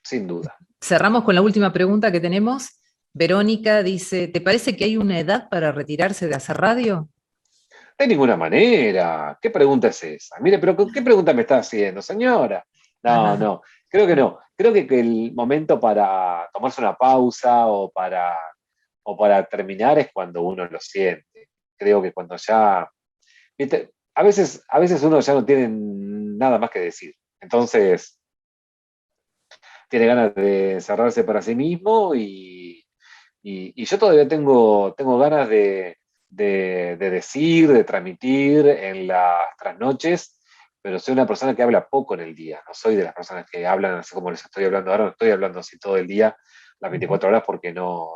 sin duda. Cerramos con la última pregunta que tenemos. Verónica dice, ¿te parece que hay una edad para retirarse de hacer radio? De ninguna manera. ¿Qué pregunta es esa? Mire, pero ¿qué pregunta me está haciendo, señora? No, creo que no. Creo que el momento para tomarse una pausa o para terminar es cuando uno lo siente. Creo que cuando ya... ¿viste? A veces uno ya no tiene nada más que decir. Entonces, tiene ganas de encerrarse para sí mismo y yo todavía tengo ganas de decir, de transmitir en las trasnoches, pero soy una persona que habla poco en el día. No soy de las personas que hablan así como les estoy hablando ahora, no estoy hablando así todo el día, las 24 horas, porque no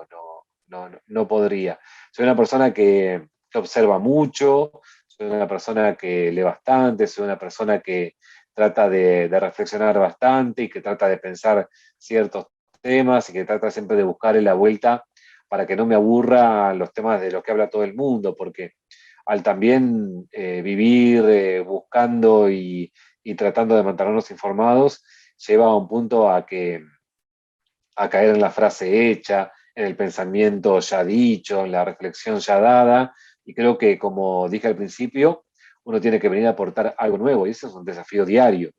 podría. Soy una persona que observa mucho, soy una persona que lee bastante, soy una persona que trata de reflexionar bastante y que trata de pensar ciertos temas y que trata siempre de buscarle la vuelta para que no me aburra los temas de los que habla todo el mundo, porque al también vivir buscando y tratando de mantenernos informados, lleva a un punto a caer en la frase hecha, en el pensamiento ya dicho, en la reflexión ya dada, y creo que, como dije al principio, uno tiene que venir a aportar algo nuevo, y eso es un desafío diario,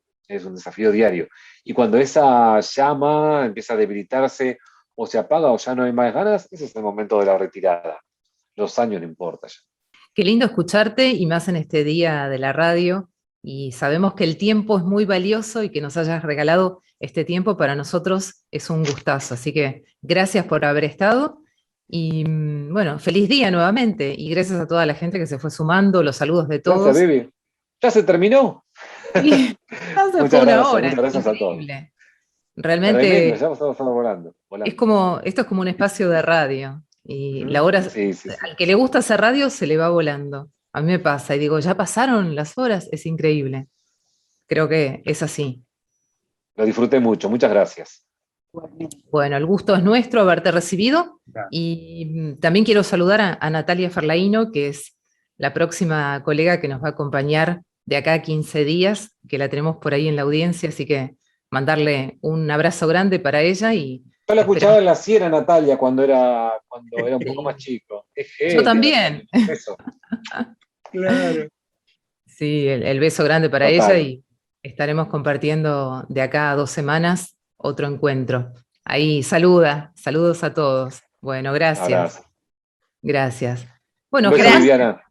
Y cuando esa llama empieza a debilitarse, o se apaga o ya no hay más ganas, ese es el momento de la retirada. Los años no importa ya. Qué lindo escucharte y más en este día de la radio. Y sabemos que el tiempo es muy valioso y que nos hayas regalado este tiempo para nosotros es un gustazo. Así que gracias por haber estado y bueno, feliz día nuevamente y gracias a toda la gente que se fue sumando, los saludos de todos. Gracias, Vivi. ¿Ya se terminó? Sí, hace Muchas una gracias, hora. muchas gracias a todos. Realmente Tremendo, ya estamos volando. esto es como un espacio de radio y la hora, Sí. al que le gusta hacer radio se le va volando. A mí me pasa y digo, ya pasaron las horas, es increíble. Creo que es así. Lo disfruté mucho, muchas gracias. Bueno, el gusto es nuestro haberte recibido y también quiero saludar a Natalia Ferlaino, que es la próxima colega que nos va a acompañar de acá a 15 días, que la tenemos por ahí en la audiencia, así que mandarle un abrazo grande para ella y Yo la escuchaba en la Sierra, Natalia, cuando era un poco más chico. Yo también. Natalia, eso. Claro. Sí, el beso grande para Total. ella y estaremos compartiendo de acá a 2 semanas otro encuentro. Ahí, saludos a todos. Bueno, gracias. Abrazo. Gracias. Bueno, Un beso, Germán, Viviana.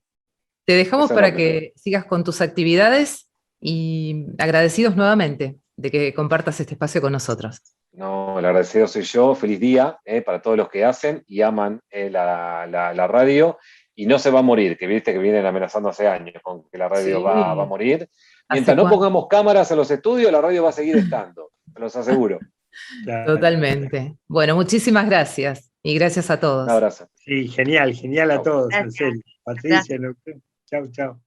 te dejamos Beso para enorme. que sigas con tus actividades y agradecidos nuevamente de que compartas este espacio con nosotros. No, el agradecido soy yo. Feliz día para todos los que hacen y aman la radio. Y no se va a morir, que viste que vienen amenazando hace años con que la radio Sí. va a morir. ¿Hace Mientras no cuánto? pongamos cámaras en los estudios, la radio va a seguir estando. te los aseguro. Claro. Totalmente. Bueno, muchísimas gracias y gracias a todos. Un abrazo. Sí, genial a Chau. todos, en Gracias. serio. Patricia, chau, chau.